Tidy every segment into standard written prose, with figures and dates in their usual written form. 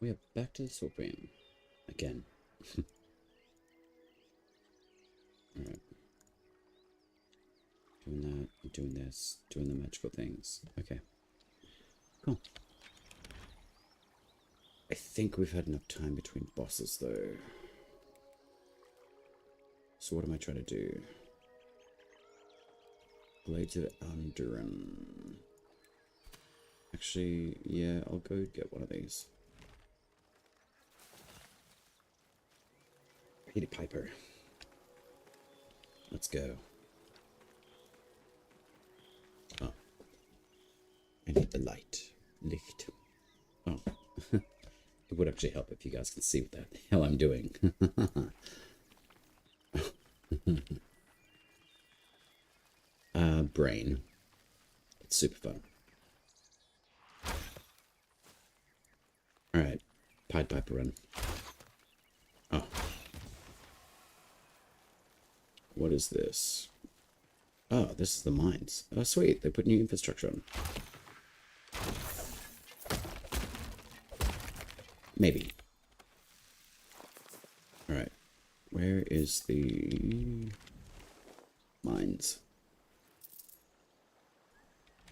We are back to the Soulframe again. Alright. Doing that, doing this, doing the magical things. Okay. Cool. I think we've had enough time between bosses though. So what am I trying to do? Blades of Anduran. Actually, yeah, I'll go get one of these. Peter Piper. Let's go. Oh. I need the light. Licht. Oh. It would actually help if you guys can see what the hell I'm doing. Brain. It's super fun. Alright. Pied Piper run. Oh. What is this? Oh, this is the mines. Oh, sweet. They put new infrastructure on. Maybe. Alright. Where is the mines?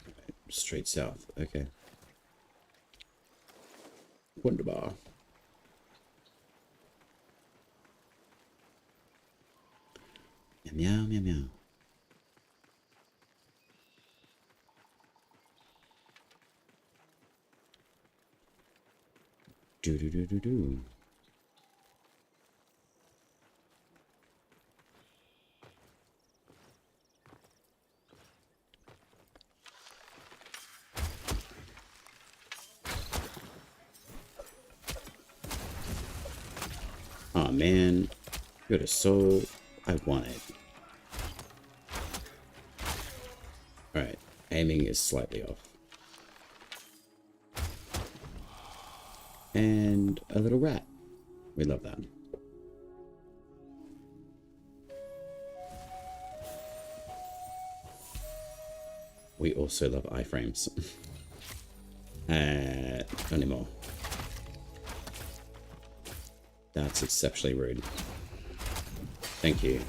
Right, straight south. Okay. Wunderbar. Meow, meow, meow. Do do do do do. Oh man, you're the soul I wanted. Alright, aiming is slightly off. And a little rat. We love that. We also love iframes. Not anymore. That's exceptionally rude. Thank you.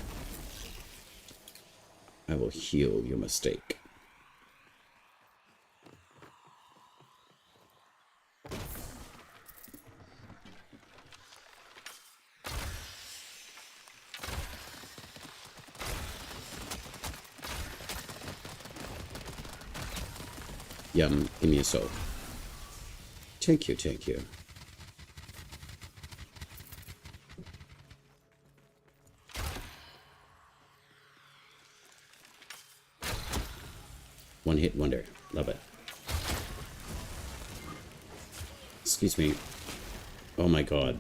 I will heal your mistake. Yum, give me a soul. Thank you, thank you. One hit wonder. Love it. Excuse me. Oh my god.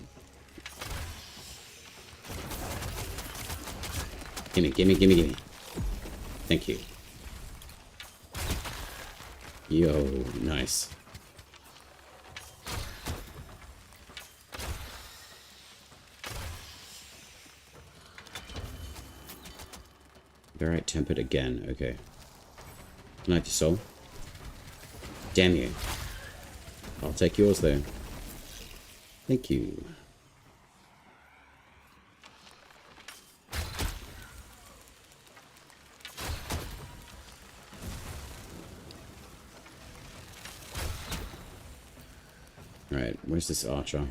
Gimme, gimme, gimme, gimme. Thank you. Yo, nice. Very tempered again. Okay. Knife your soul. Damn you. I'll take yours though. Thank you. Alright, where's this archer?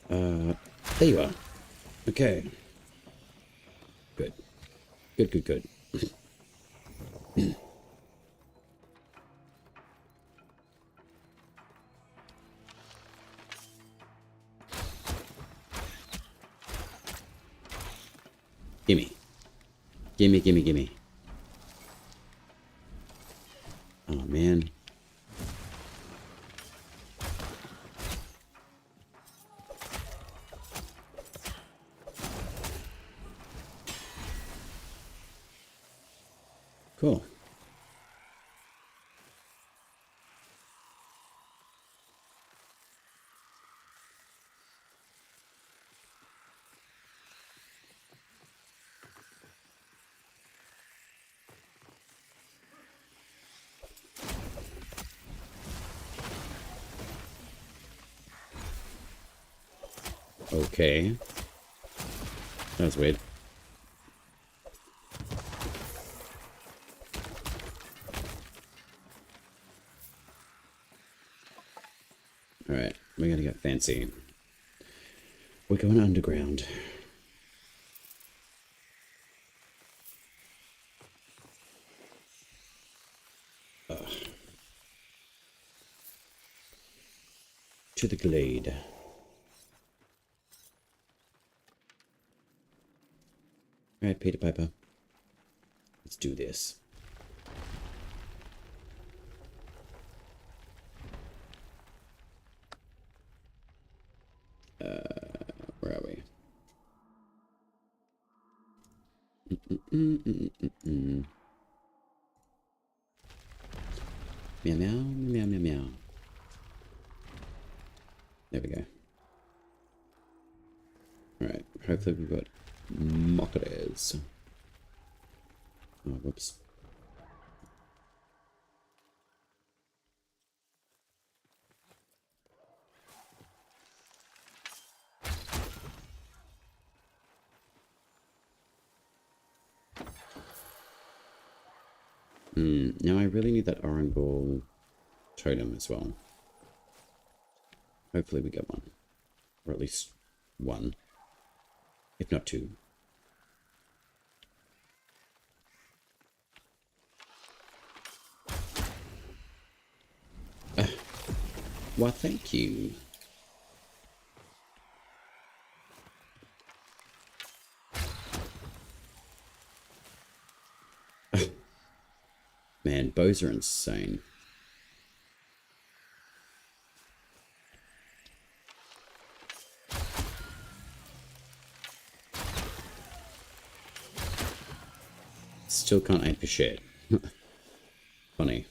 There you are. Okay. Good. Good, good, good. Gimme. Gimme, gimme, gimme. Oh, man. Cool. Okay. That was weird. Alright, we're gonna get fancy. We're going underground. To the glade. Alright, Peter Piper. Let's do this. Where are we? Meow, meow, meow, meow, meow. There we go. Alright, hopefully we've got mockers. Oh, whoops. Now I really need that iron ball totem as well. Hopefully we get one. Or at least one. If not two. Well, thank you. Man, bows are insane. Still can't aim for shit. Funny.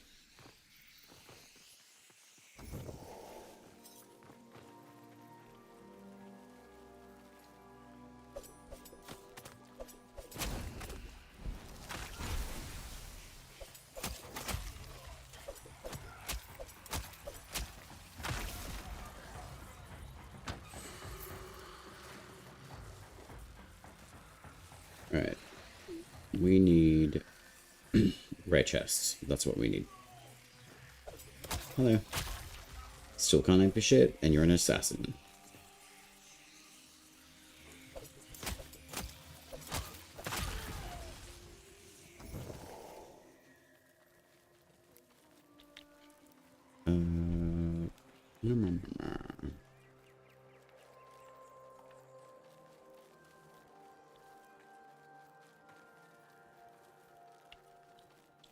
Alright. We need rare chests. That's what we need. Hello. Still can't aim for shit, and you're an assassin.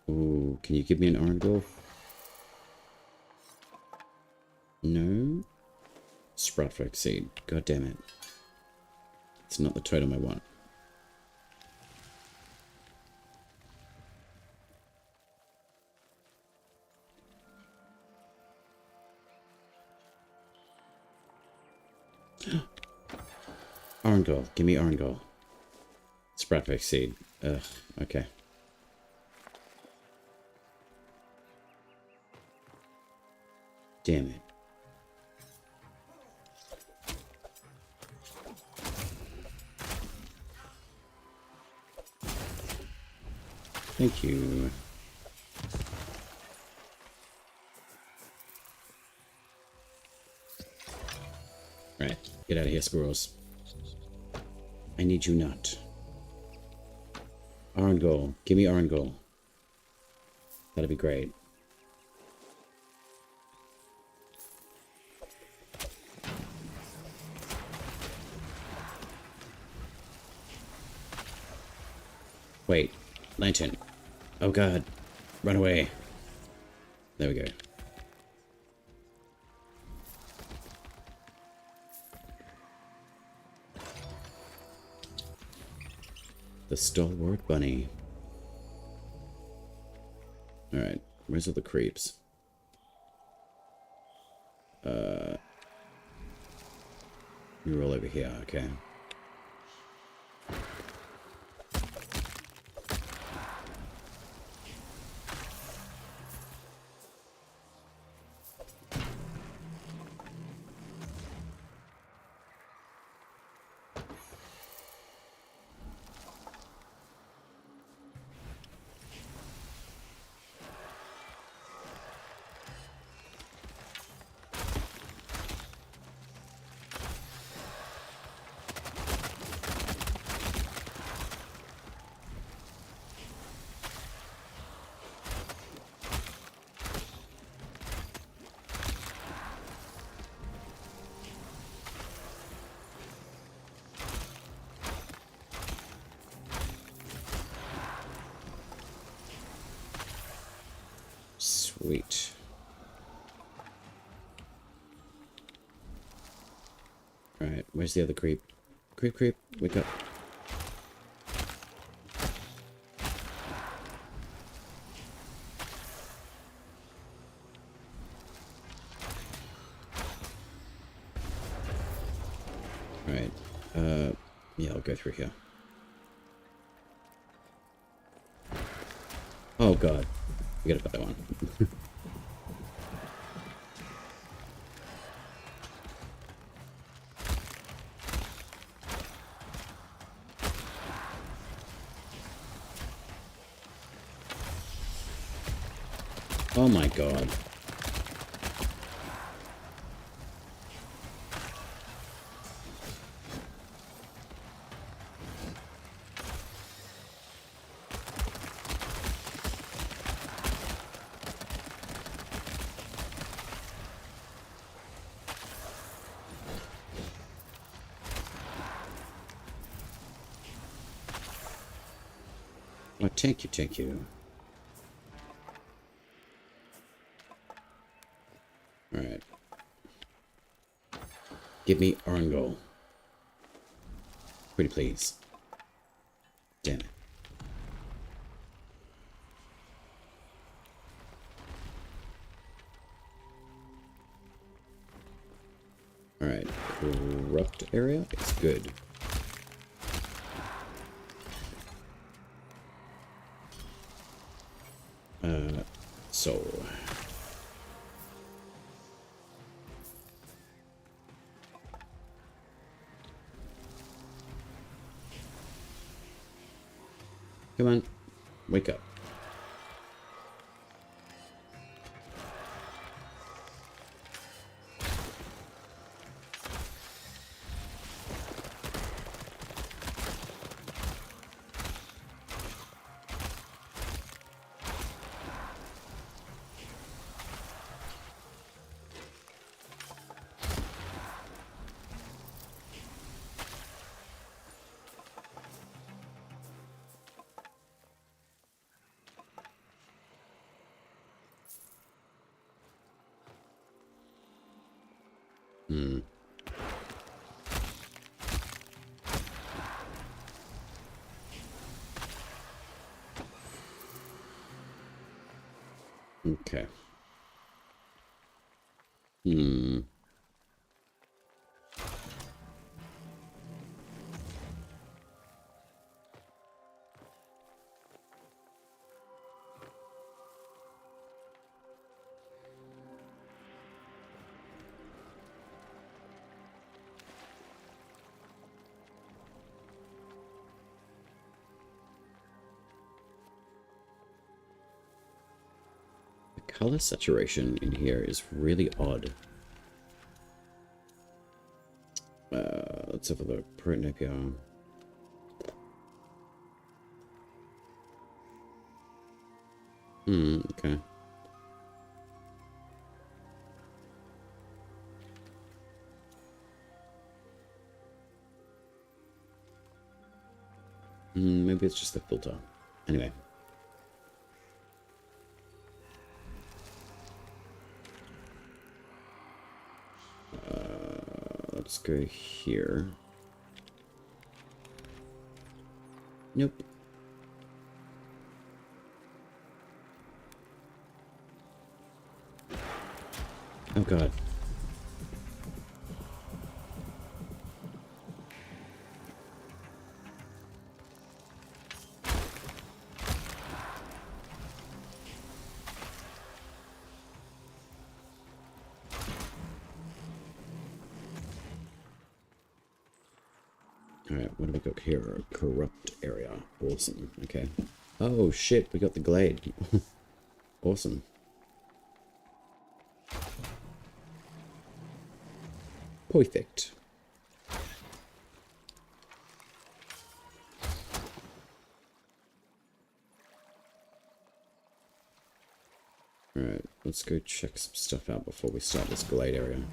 Ooh, can you give me an iron golf? No? Sproutflex seed. God damn it. It's not the totem I want. Iron gold. Give me iron gold. Sproutflex seed. Ugh. Okay. Damn it. Thank you. Alright, get out of here, squirrels. I need you not. Iron goal. Give me iron goal. That'd be great. Wait. Lantern. Oh god. Run away. There we go. The stalwart bunny. Alright. Where's all the creeps? You're all over here, okay. Sweet. Alright, where's the other creep? Creep, creep, wake up. Alright, yeah, I'll go through here. Oh god, forget about that one. Oh my god. Oh, thank you, thank you. Alright. Give me Arngol. Pretty please. Damn it. Alright. Corrupt area is good. So... Come on, wake up. Okay. Color saturation in here is really odd. Let's have a look. Print API. Okay. Maybe it's just the filter. Anyway. Let's go here. Nope. Oh god. Alright, what do we got here? A corrupt area. Awesome. Okay. Oh shit, we got the glade. Awesome. Perfect. Alright, let's go check some stuff out before we start this glade area.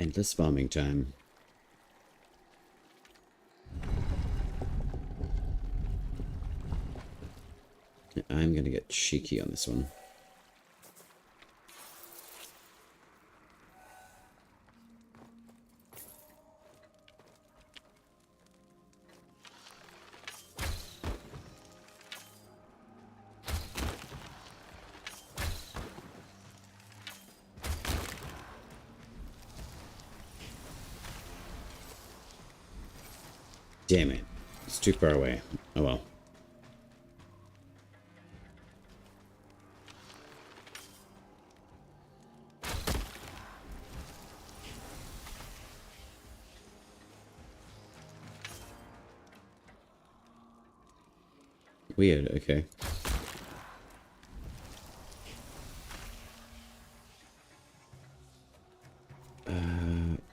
Endless farming time. I'm gonna get cheeky on this one. Damn it. It's too far away. Oh well. Weird, okay.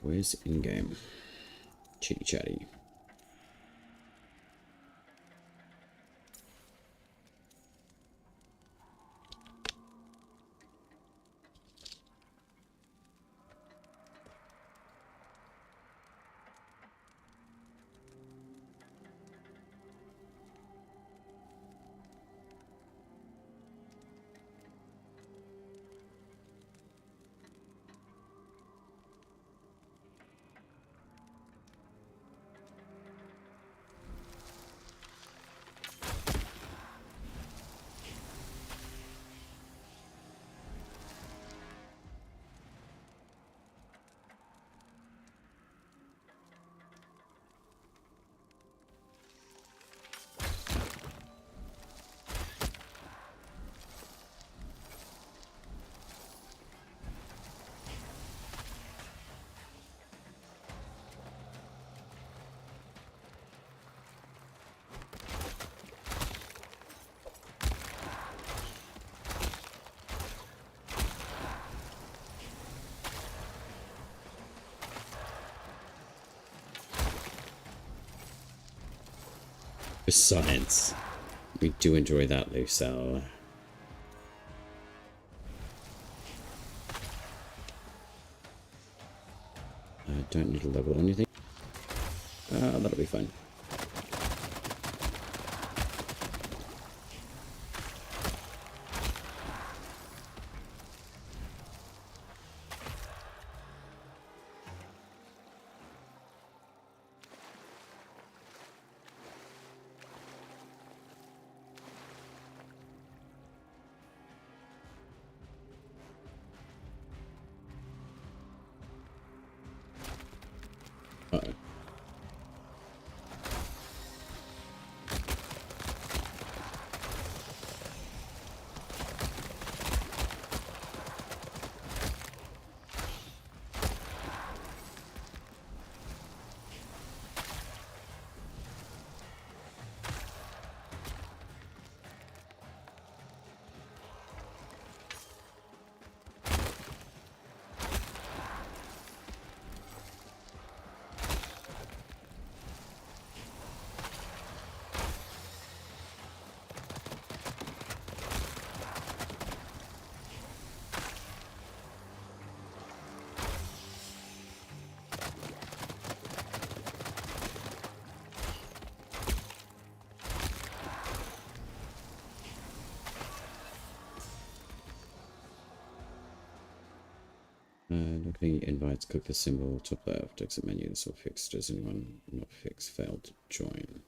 Where's in-game? Chitty chatty. Science. We do enjoy that, Lucelle. I don't need to level anything. That'll be fine. Uh-oh. Looking invites, click the symbol, top left, exit menu, this will fix. Does anyone not fix? Failed to join.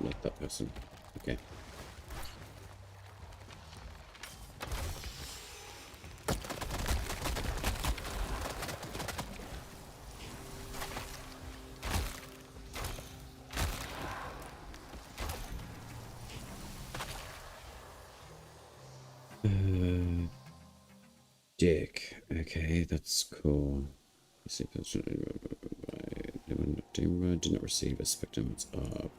Not that person. Okay. Dick. Okay, that's cool. Let's see if did not receive a spectrums up.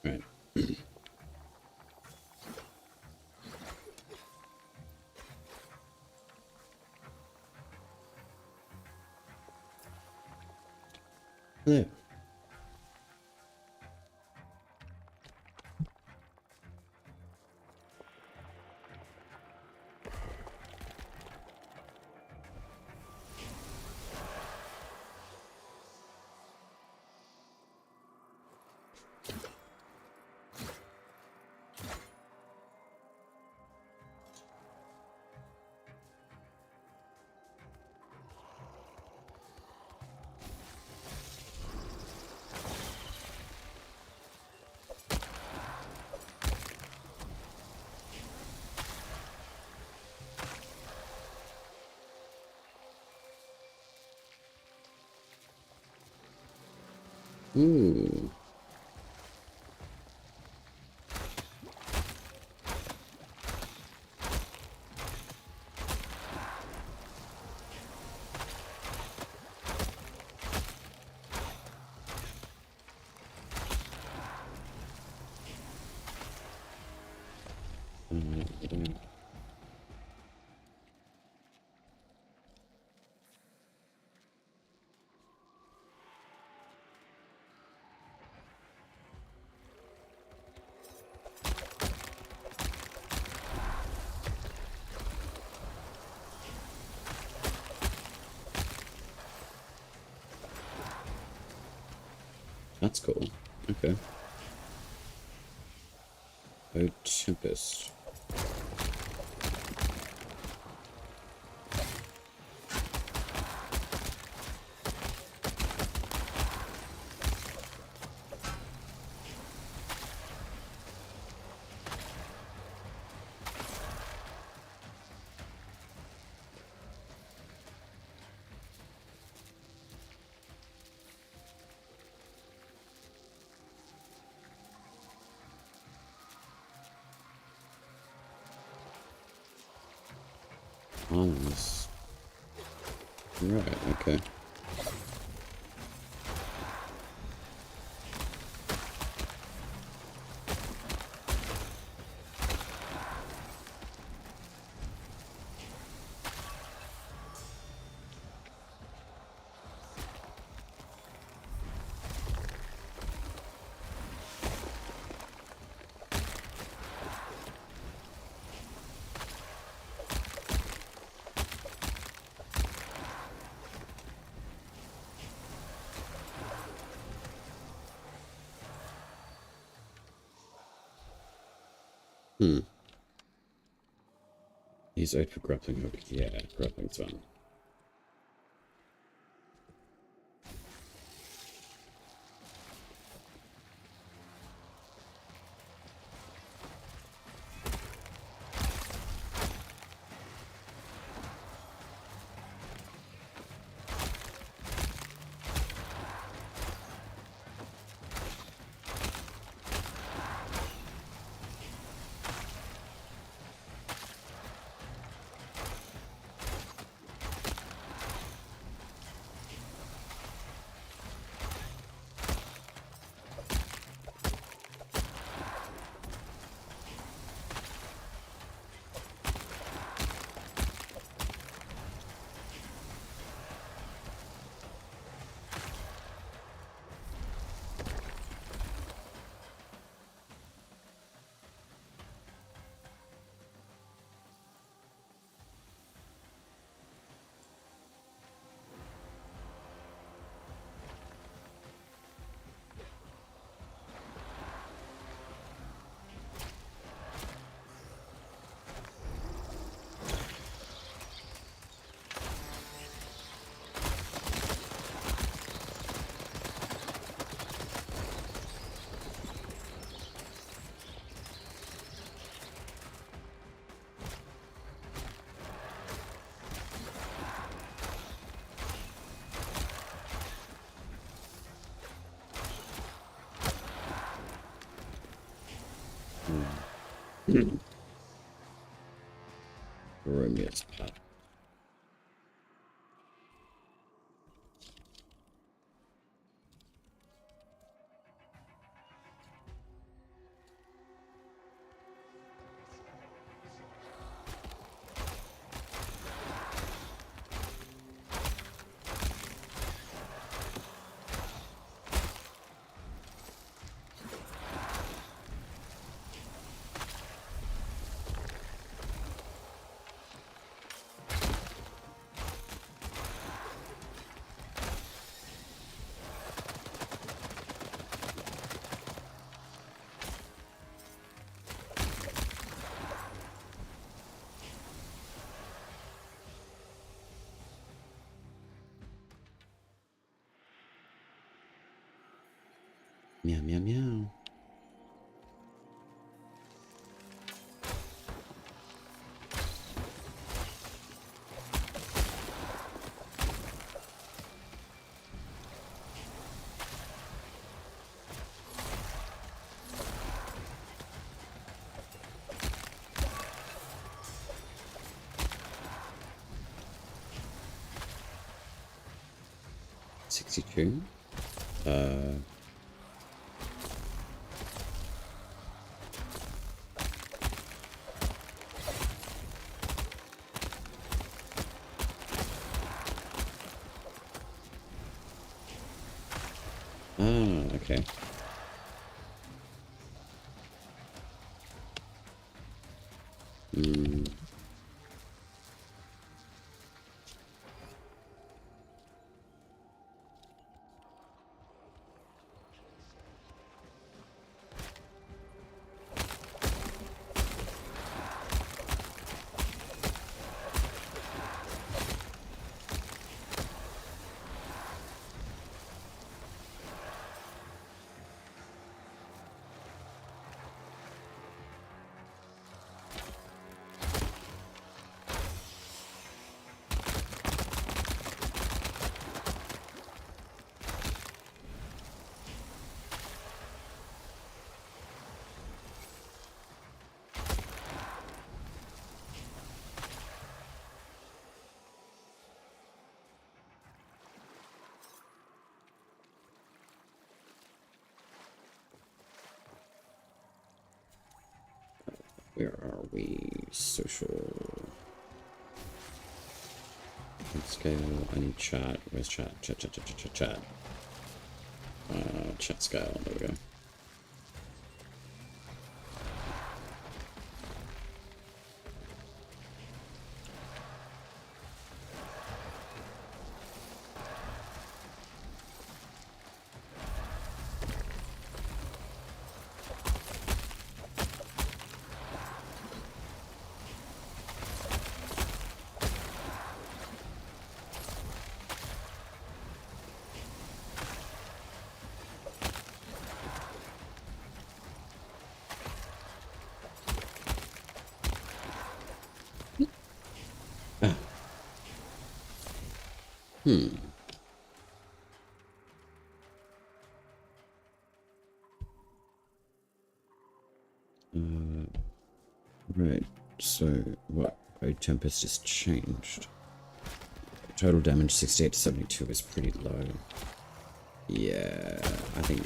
Right. Hello. Ooh. That's cool. Okay. Oh, Tempest. Ominous. Right, okay. He's out for grappling hook. Yeah, grappling's fun. Romeo's part. Meow, meow, meow. $62. Okay. Where are we? Social. Scale. I need chat. Where's chat? Chat. Chat scale. There we go. Right, so what? Code Tempest has changed. Total damage 68 to 72 is pretty low. Yeah, I think.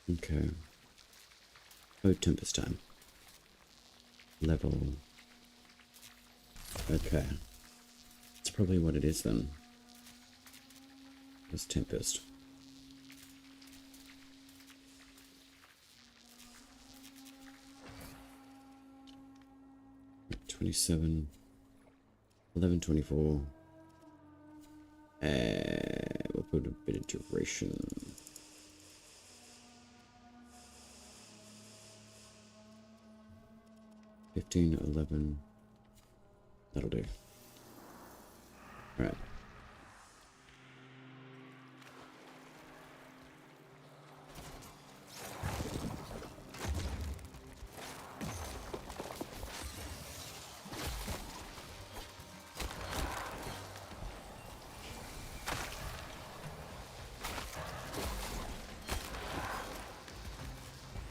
Okay. Code Tempest time. Level. Okay. That's probably what it is then. It's Tempest. 27, 11, 24. We'll put a bit of duration. $15, 11. That'll do. All right.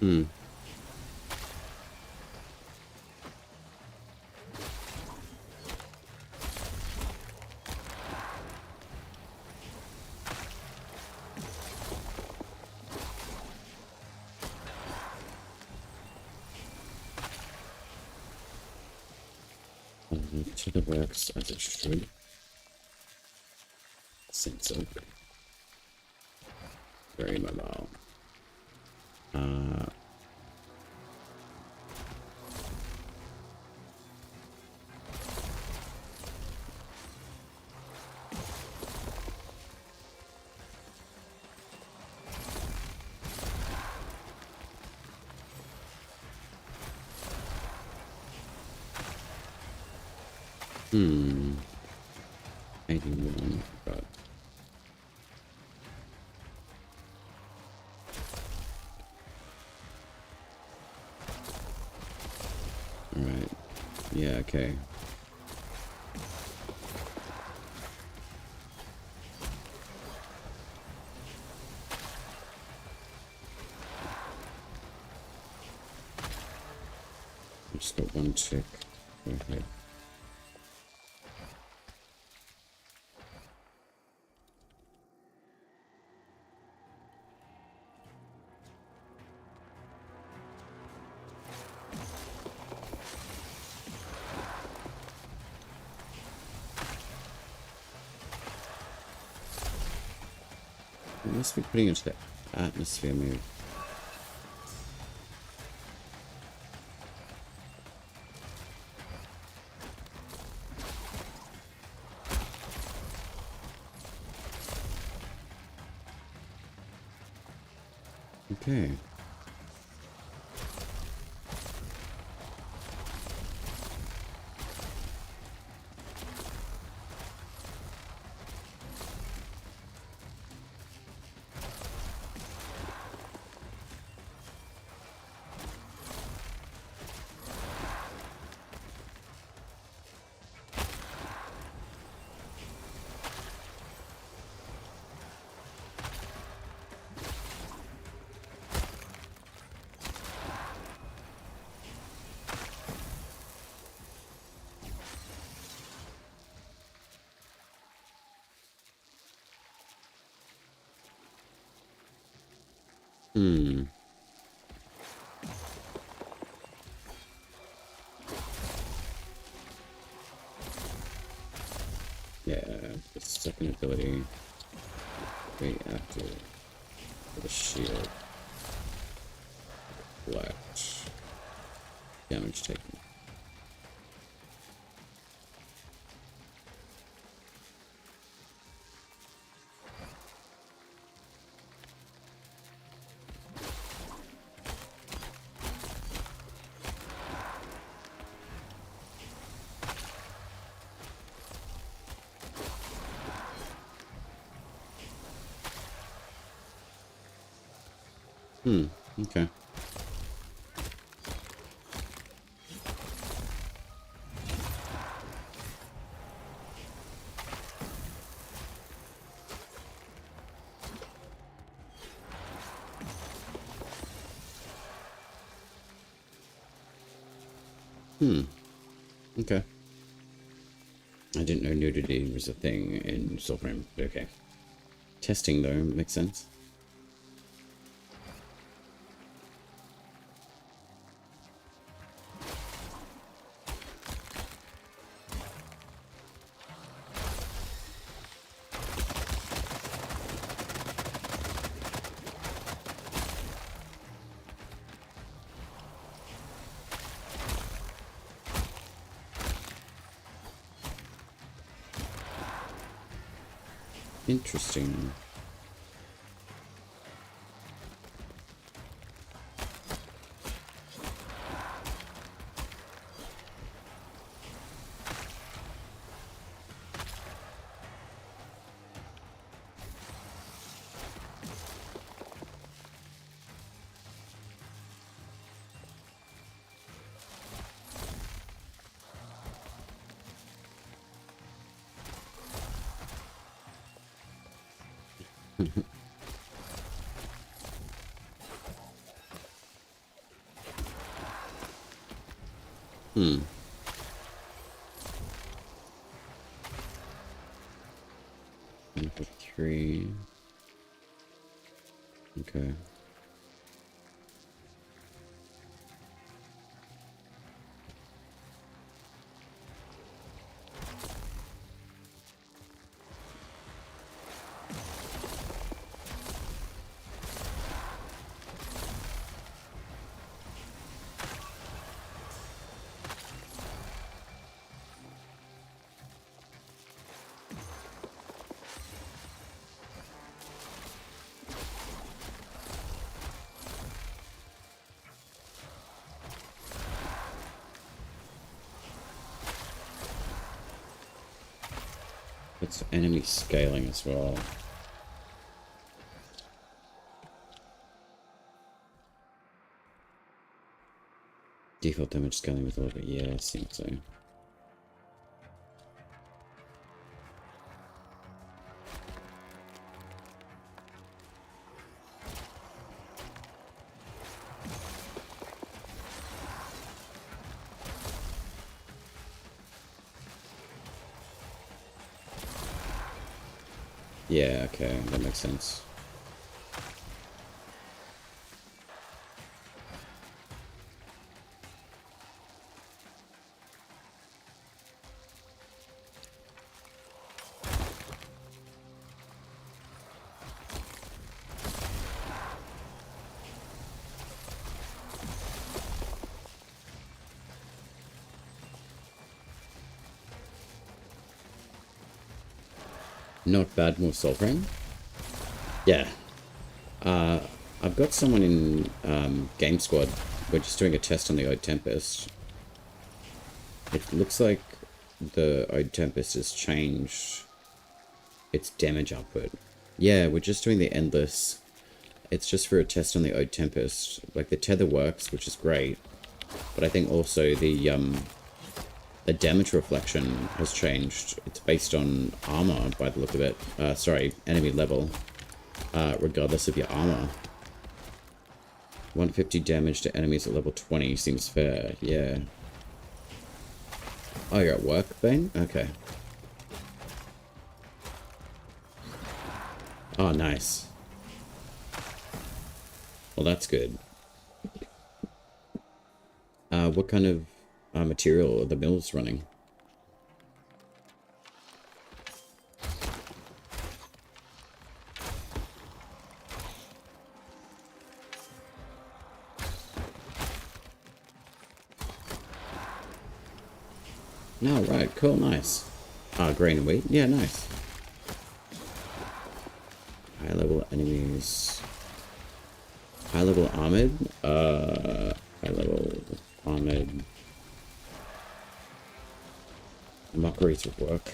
Hmm. To the works as it should. Sensor. Very mobile. Hmm. 81, but all right. Yeah, okay. I just got one tick. Go ahead. I must be putting into the atmosphere mode. Okay. Hmm. Yeah, the second ability. Wait after the shield. Left. Damage taken. Okay. Okay. I didn't know nudity was a thing in Soulframe, but okay. Testing, though, makes sense. Interesting. Number 3. Okay. It's enemy scaling as well. Default damage scaling with order. Yeah, I think so. Yeah, okay, that makes sense. Not bad, more Soulframe. Yeah. I've got someone in Game Squad. We're just doing a test on the Ode Tempest. It looks like the Ode Tempest has changed its damage output. Yeah, we're just doing the Endless. It's just for a test on the Ode Tempest. Like, the tether works, which is great. But I think also the damage reflection has changed. It's based on armor, by the look of it. Sorry, enemy level. Regardless of your armor. 150 damage to enemies at level 20 seems fair, yeah. Oh, you're at work, Bane? Okay. Oh, nice. Well, that's good. What kind of material are the mills running? No, right, cool, nice. Grain and wheat, yeah, nice. High level enemies. High level armored? High level armored. Mockeries of work.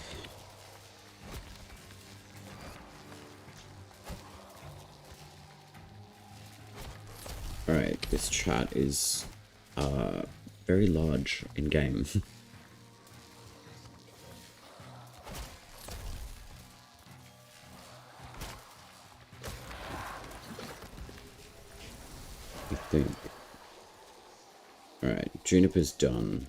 Alright, this chat is very large in game. I think. Alright, Juniper's done.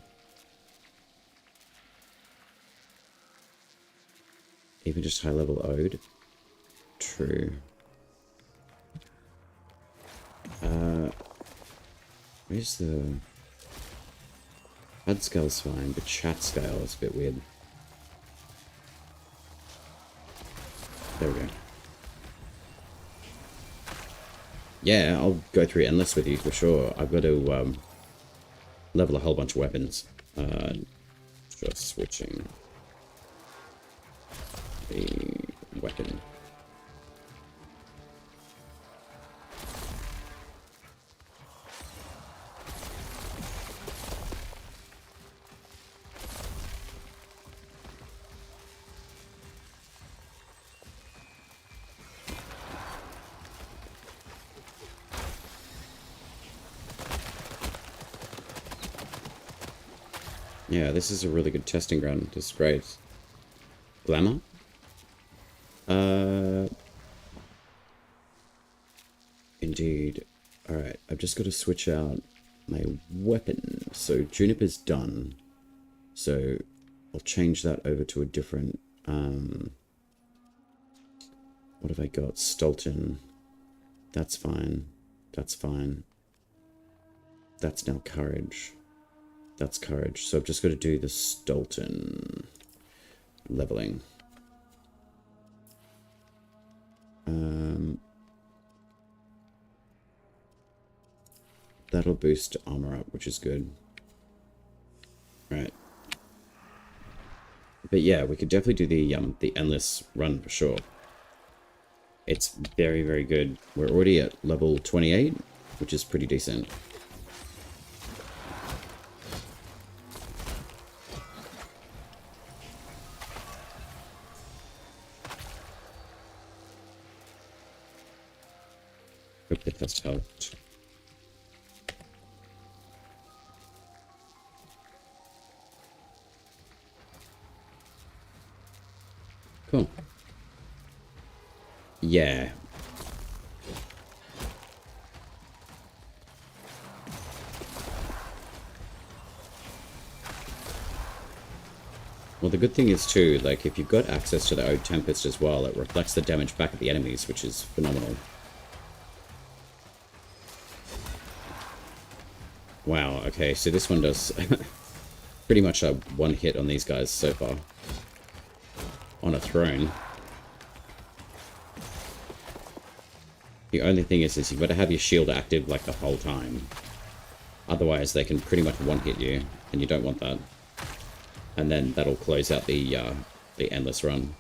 Even just high level Ode? True. Where's the... HUD scale's fine, but chat scale is a bit weird. There we go. Yeah, I'll go through Endless with you for sure. I've got to level a whole bunch of weapons. Just switching the weapon. Yeah, this is a really good testing ground. This is great. Glamour? Indeed. Alright, I've just got to switch out my weapon. So Juniper's done. So I'll change that over to a different... what have I got? Stolton. That's fine. That's fine. That's now Courage. That's Courage. So I've just got to do the Stolton leveling. That'll boost armor up, which is good. Right. But yeah, we could definitely do the endless run for sure. It's very, very good. We're already at level 28, which is pretty decent. Hope that that's helped. Cool. Yeah. Well, the good thing is too, like, if you've got access to the Ode Tempest as well, it reflects the damage back at the enemies, which is phenomenal. Wow, okay, so this one does pretty much a one hit on these guys so far. On a throne. The only thing is you've got to have your shield active like the whole time. Otherwise they can pretty much one hit you, and you don't want that. And then that'll close out the endless run.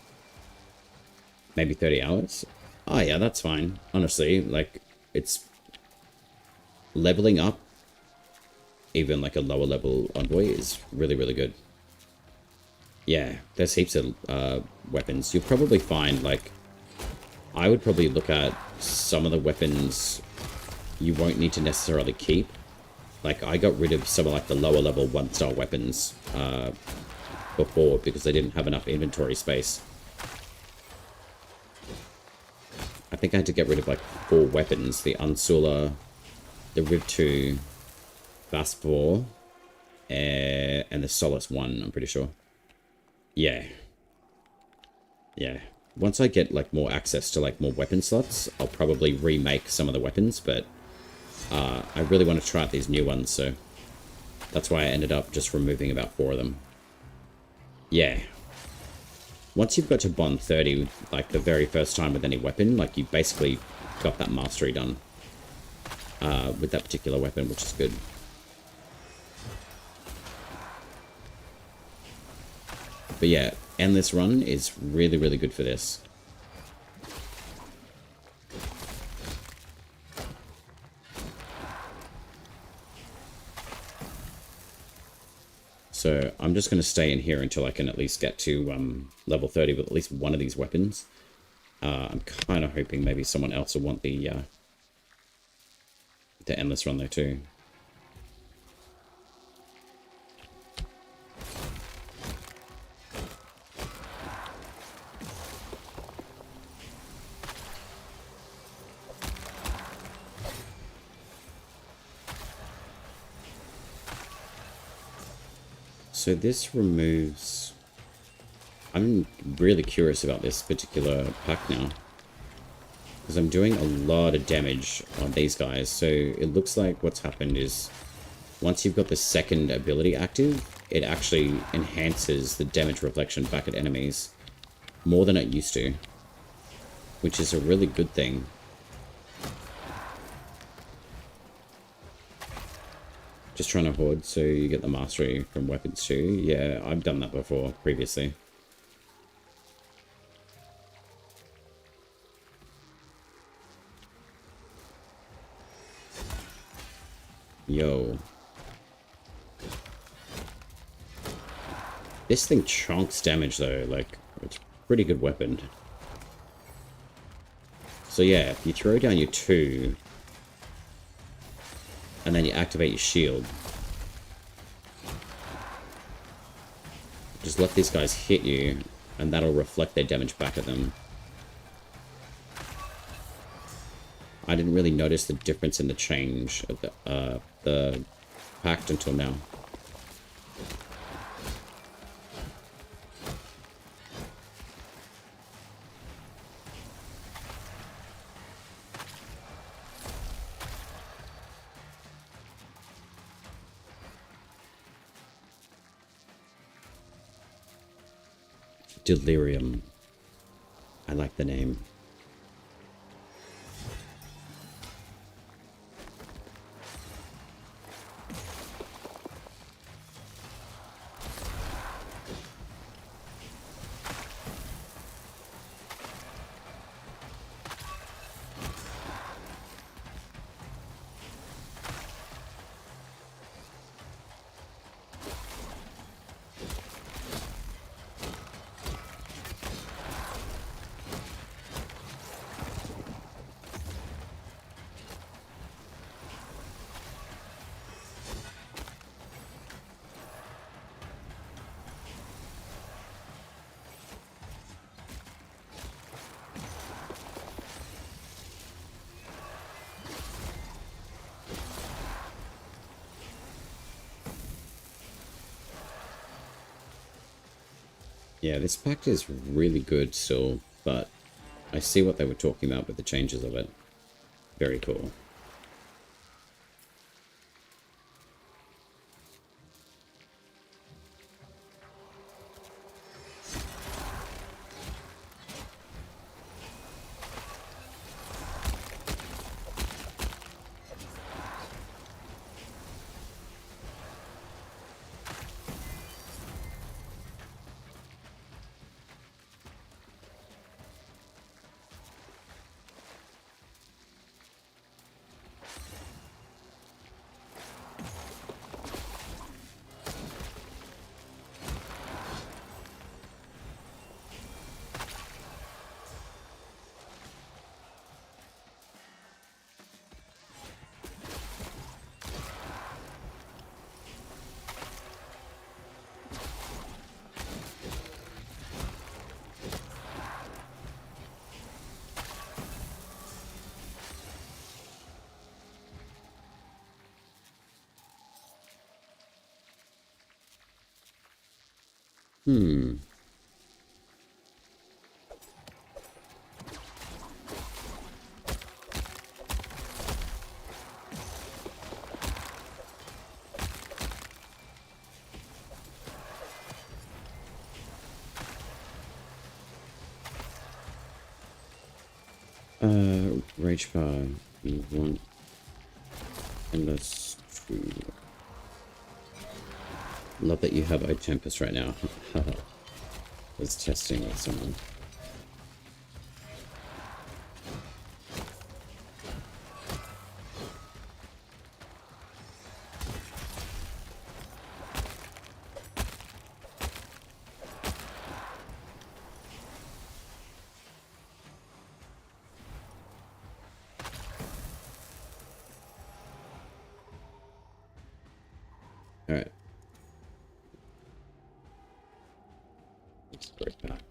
Maybe 30 hours? Oh yeah, that's fine. Honestly, like, it's leveling up even like a lower level envoy is really, really good. Yeah, there's heaps of weapons. You'll probably find, like, I would probably look at some of the weapons you won't need to necessarily keep. Like, I got rid of some of, like, the lower level 1-star weapons before because they didn't have enough inventory space. I think I had to get rid of, like, 4 weapons. The Unsula, the Riv 2, Fast 4, and the Solace 1, I'm pretty sure. Yeah. Yeah. Once I get, like, more access to, like, more weapon slots, I'll probably remake some of the weapons, but I really want to try out these new ones, so that's why I ended up just removing about 4 of them. Yeah. Once you've got to Bond 30, like, the very first time with any weapon, like, you basically got that mastery done with that particular weapon, which is good. But yeah, Endless Run is really, really good for this. So I'm just going to stay in here until I can at least get to level 30 with at least one of these weapons. I'm kind of hoping maybe someone else will want the Endless Run there too. So this removes... I'm really curious about this particular pack now, because I'm doing a lot of damage on these guys. So it looks like what's happened is once you've got the second ability active, it actually enhances the damage reflection back at enemies more than it used to, which is a really good thing. Just trying to hoard so you get the mastery from weapons too. Yeah, I've done that before, previously. Yo. This thing chunks damage though, like, it's a pretty good weapon. So yeah, if you throw down your 2... and then you activate your shield. Just let these guys hit you, and that'll reflect their damage back at them. I didn't really notice the difference in the change of the pact until now. Delirium. I like the name. Yeah, this pack is really good still, but I see what they were talking about with the changes of it. Very cool. Rage bar, we want endless true. Love that you have a Tempest right now. Was testing with someone. Alright. Let's break that.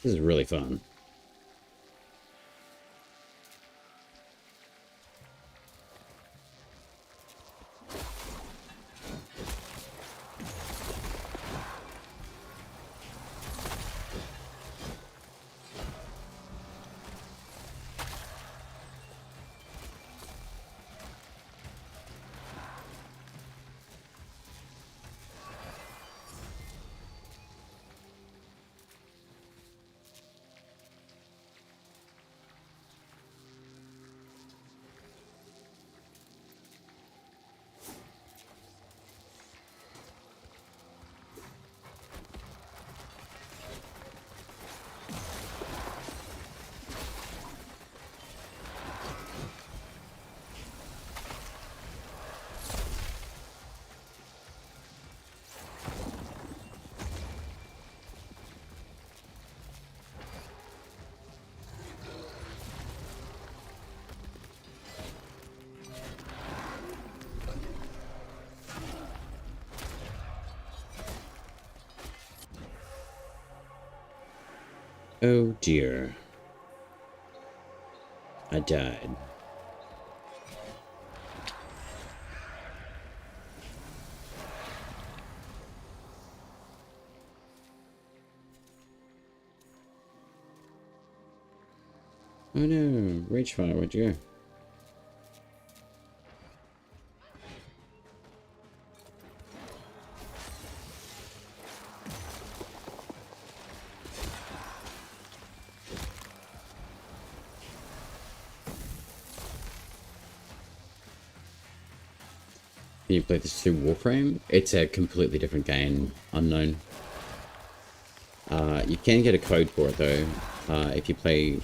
This is really fun. Oh dear. I died. Oh no, rage fire, where'd you go? Can you play this through Warframe? It's a completely different game, unknown. You can get a code for it though, if you play,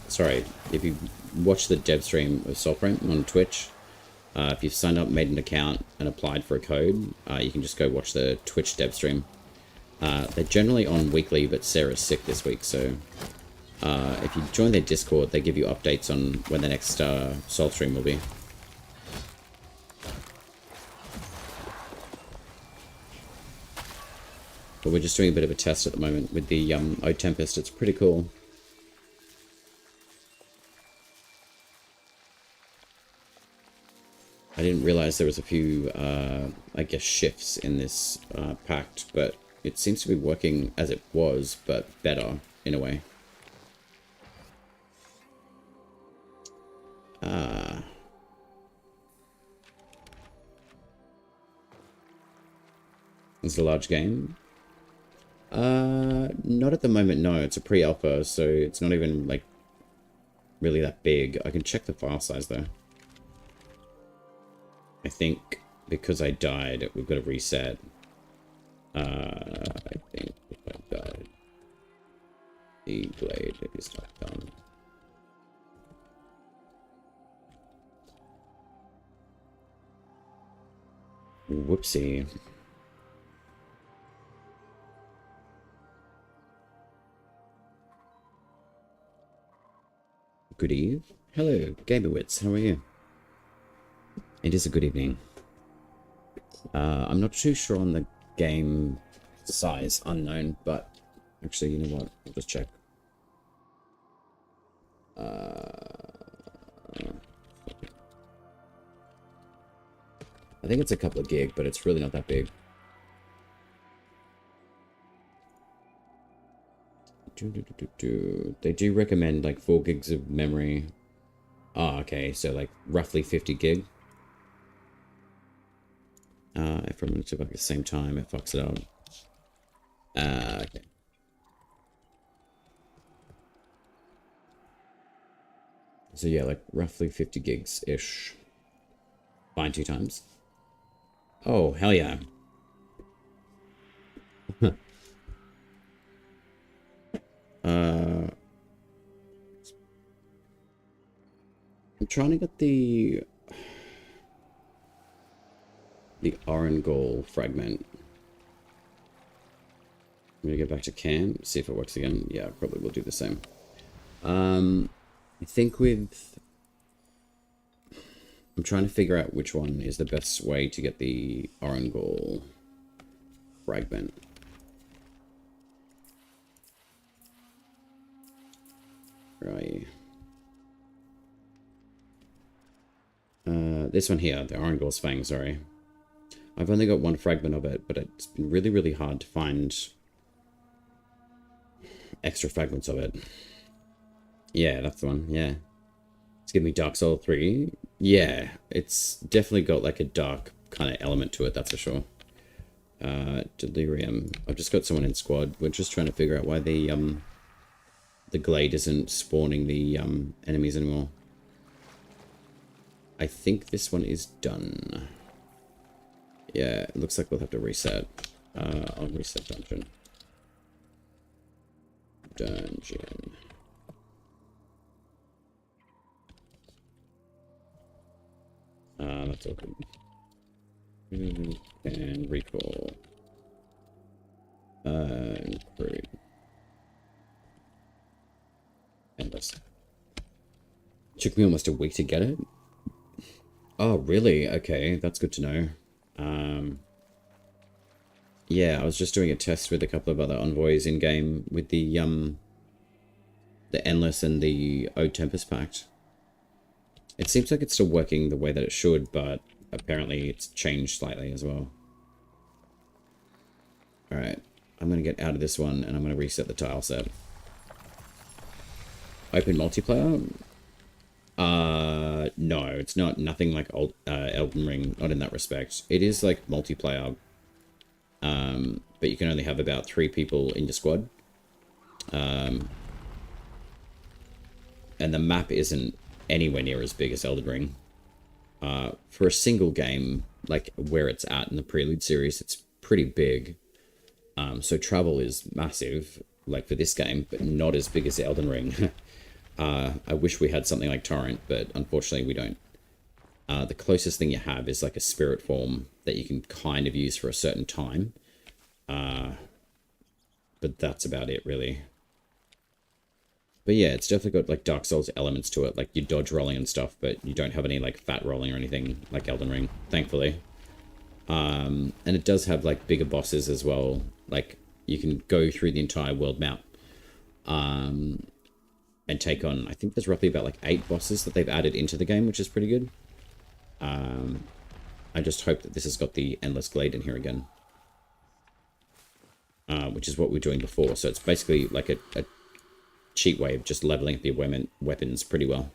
sorry, if you watch the dev stream of Soulframe on Twitch. If you've signed up, made an account, and applied for a code, you can just go watch the Twitch dev stream. They're generally on weekly, but Sarah's sick this week, so if you join their Discord, they give you updates on when the next Soul stream will be. But we're just doing a bit of a test at the moment with the O Tempest. It's pretty cool. I didn't realize there was a few, I guess, shifts in this pact, but it seems to be working as it was, but better, in a way. It's a large game. Not at the moment, no. It's a pre-alpha, so it's not even, like, really that big. I can check the file size, though. I think because I died, we've got to reset. I think if I died, the blade is not done. Whoopsie. Good eve. Hello, Gaberwitz. How are you? It is a good evening. I'm not too sure on the game size, unknown, but actually, you know what? I'll just check. I think it's a couple of gig, but it's really not that big. They do recommend like 4 gigs of memory. Oh, okay, so like roughly 50 gig. If I'm going to at the same time, it fucks it up. Okay. So yeah, like roughly 50 gigs-ish. Fine 2 times. Oh, hell yeah. I'm trying to get the Orangol fragment. I'm gonna get back to camp, see if it works again. Yeah, probably will do the same. I think with... I'm trying to figure out which one is the best way to get the Orangol fragment. Right. This one here, the Orangor's Fang, sorry. I've only got one fragment of it, but it's been really, really hard to find extra fragments of it. Yeah, that's the one, yeah. It's giving me Dark Soul 3. Yeah, it's definitely got like a dark kind of element to it, that's for sure. Delirium. I've just got someone in squad. We're just trying to figure out why the glade isn't spawning the enemies anymore. I think this one is done. Yeah, it looks like we'll have to reset. I'll reset dungeon. That's all good. And recall. Crew. Endless. Took me almost a week to get it. Oh, really? Okay, that's good to know. Yeah, I was just doing a test with a couple of other envoys in game with the Endless and the Ode Tempest Pact. It seems like it's still working the way that it should, but apparently it's changed slightly as well. Alright, I'm going to get out of this one and I'm going to reset the tile set. Open multiplayer? No, it's not nothing like Elden Ring, not in that respect. It is like multiplayer, but you can only have about 3 people in your squad. And the map isn't anywhere near as big as Elden Ring. For a single game, like where it's at in the Prelude series, it's pretty big. So travel is massive, like for this game, but not as big as Elden Ring. I wish we had something like Torrent, but unfortunately we don't. The closest thing you have is like a spirit form that you can kind of use for a certain time. But that's about it, really. But yeah, it's definitely got like Dark Souls elements to it, like you dodge rolling and stuff, but you don't have any like fat rolling or anything like Elden Ring, thankfully. And it does have like bigger bosses as well. Like you can go through the entire world map. And take on, I think there's roughly about like 8 bosses that they've added into the game, which is pretty good. I just hope that this has got the Endless Glade in here again. Which is what we were doing before. So it's basically like a cheat way of just leveling up your weapons pretty well.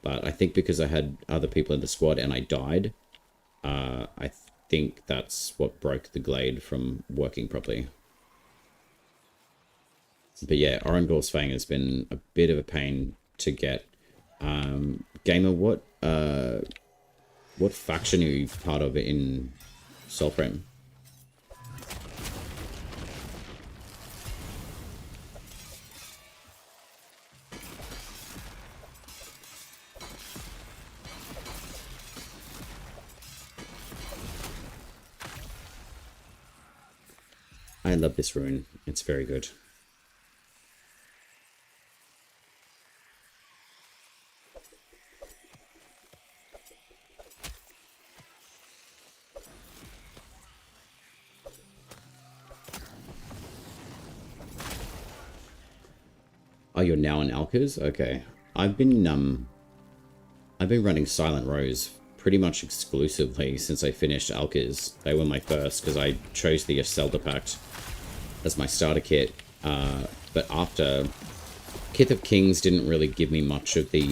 But I think because I had other people in the squad and I died, I think that's what broke the Glade from working properly. But yeah, Orangor's Fang has been a bit of a pain to get. Gamer, what faction are you part of in Soulframe? I love this rune. It's very good. Oh, you're now in Alkers? Okay. I've been running Silent Rose pretty much exclusively since I finished Alkers. They were my first because I chose the Zelda Pact as my starter kit. But after Kith of Kings didn't really give me much of the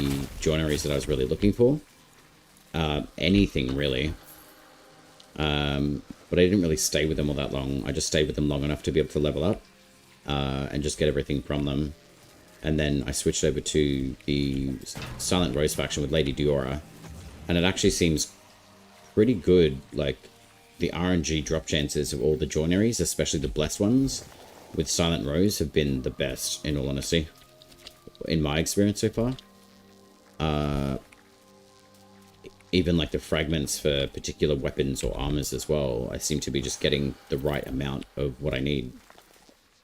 joineries that I was really looking for. Anything really. But I didn't really stay with them all that long. I just stayed with them long enough to be able to level up and just get everything from them. And then I switched over to the Silent Rose faction with Lady Diora. And it actually seems pretty good. Like, the RNG drop chances of all the joineries, especially the blessed ones, with Silent Rose have been the best, in all honesty. In my experience so far. Even like the fragments for particular weapons or armors as well, I seem to be just getting the right amount of what I need.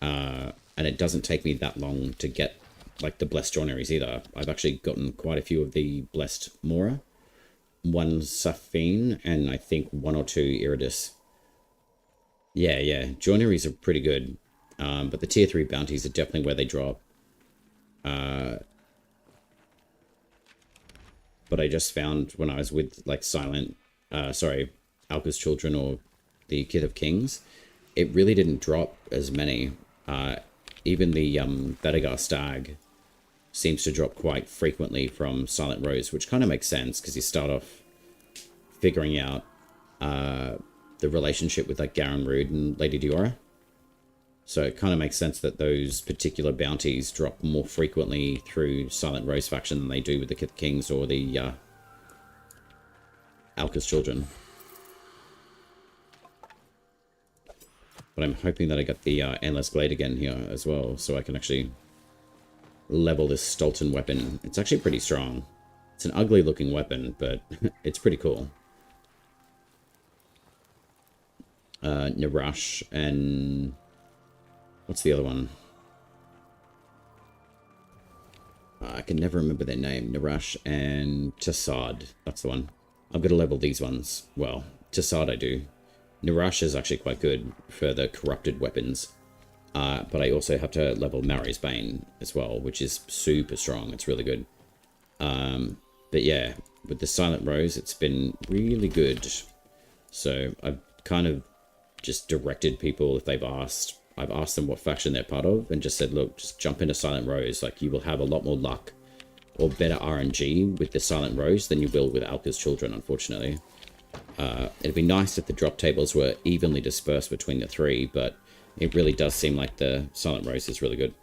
And it doesn't take me that long to get like the blessed joineries either. I've actually gotten quite a few of the blessed Mora, 1 Safine, and I think 1 or 2 Iridis. Yeah, joineries are pretty good. But the tier 3 bounties are definitely where they drop. but I just found when I was with like Alka's Children or the Kith of Kings, it really didn't drop as many. Even the Badagar Stag seems to drop quite frequently from Silent Rose, which kind of makes sense because you start off figuring out the relationship with like Garen Rood and Lady Diora. So it kind of makes sense that those particular bounties drop more frequently through Silent Rose faction than they do with the Kith Kings or the Alka's Children. But I'm hoping that I got the Endless Glade again here as well, so I can actually level this Stolten weapon. It's actually pretty strong. It's an ugly looking weapon, but it's pretty cool. Narash and... what's the other one? I can never remember their name. Narash and Tassad. That's the one. I've got to level these ones. Well, Tassad I do. Narash is actually quite good for the corrupted weapons. But I also have to level Mari's Bane as well, which is super strong. It's really good. But yeah, with the Silent Rose, it's been really good. So I've kind of just directed people if they've asked. I've asked them what faction they're part of and just said, look, just jump into Silent Rose. Like, you will have a lot more luck or better RNG with the Silent Rose than you will with Alka's Children, unfortunately. It'd be nice if the drop tables were evenly dispersed between the three, but it really does seem like the Silent Rose is really good.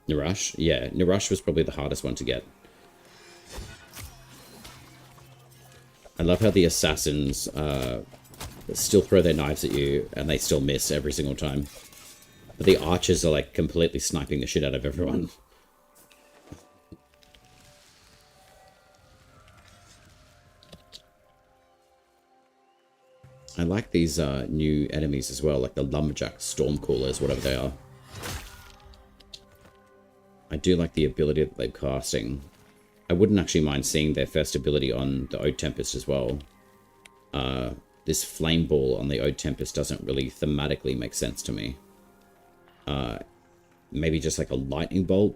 Narash? Yeah, Narash was probably the hardest one to get. I love how the assassins still throw their knives at you and they still miss every single time. But the archers are like completely sniping the shit out of everyone. I like these new enemies as well, like the Lumberjack Stormcallers, whatever they are. I do like the ability that they're casting. I wouldn't actually mind seeing their first ability on the Ode Tempest as well. This Flame Ball on the Ode Tempest doesn't really thematically make sense to me. Maybe just like a Lightning Bolt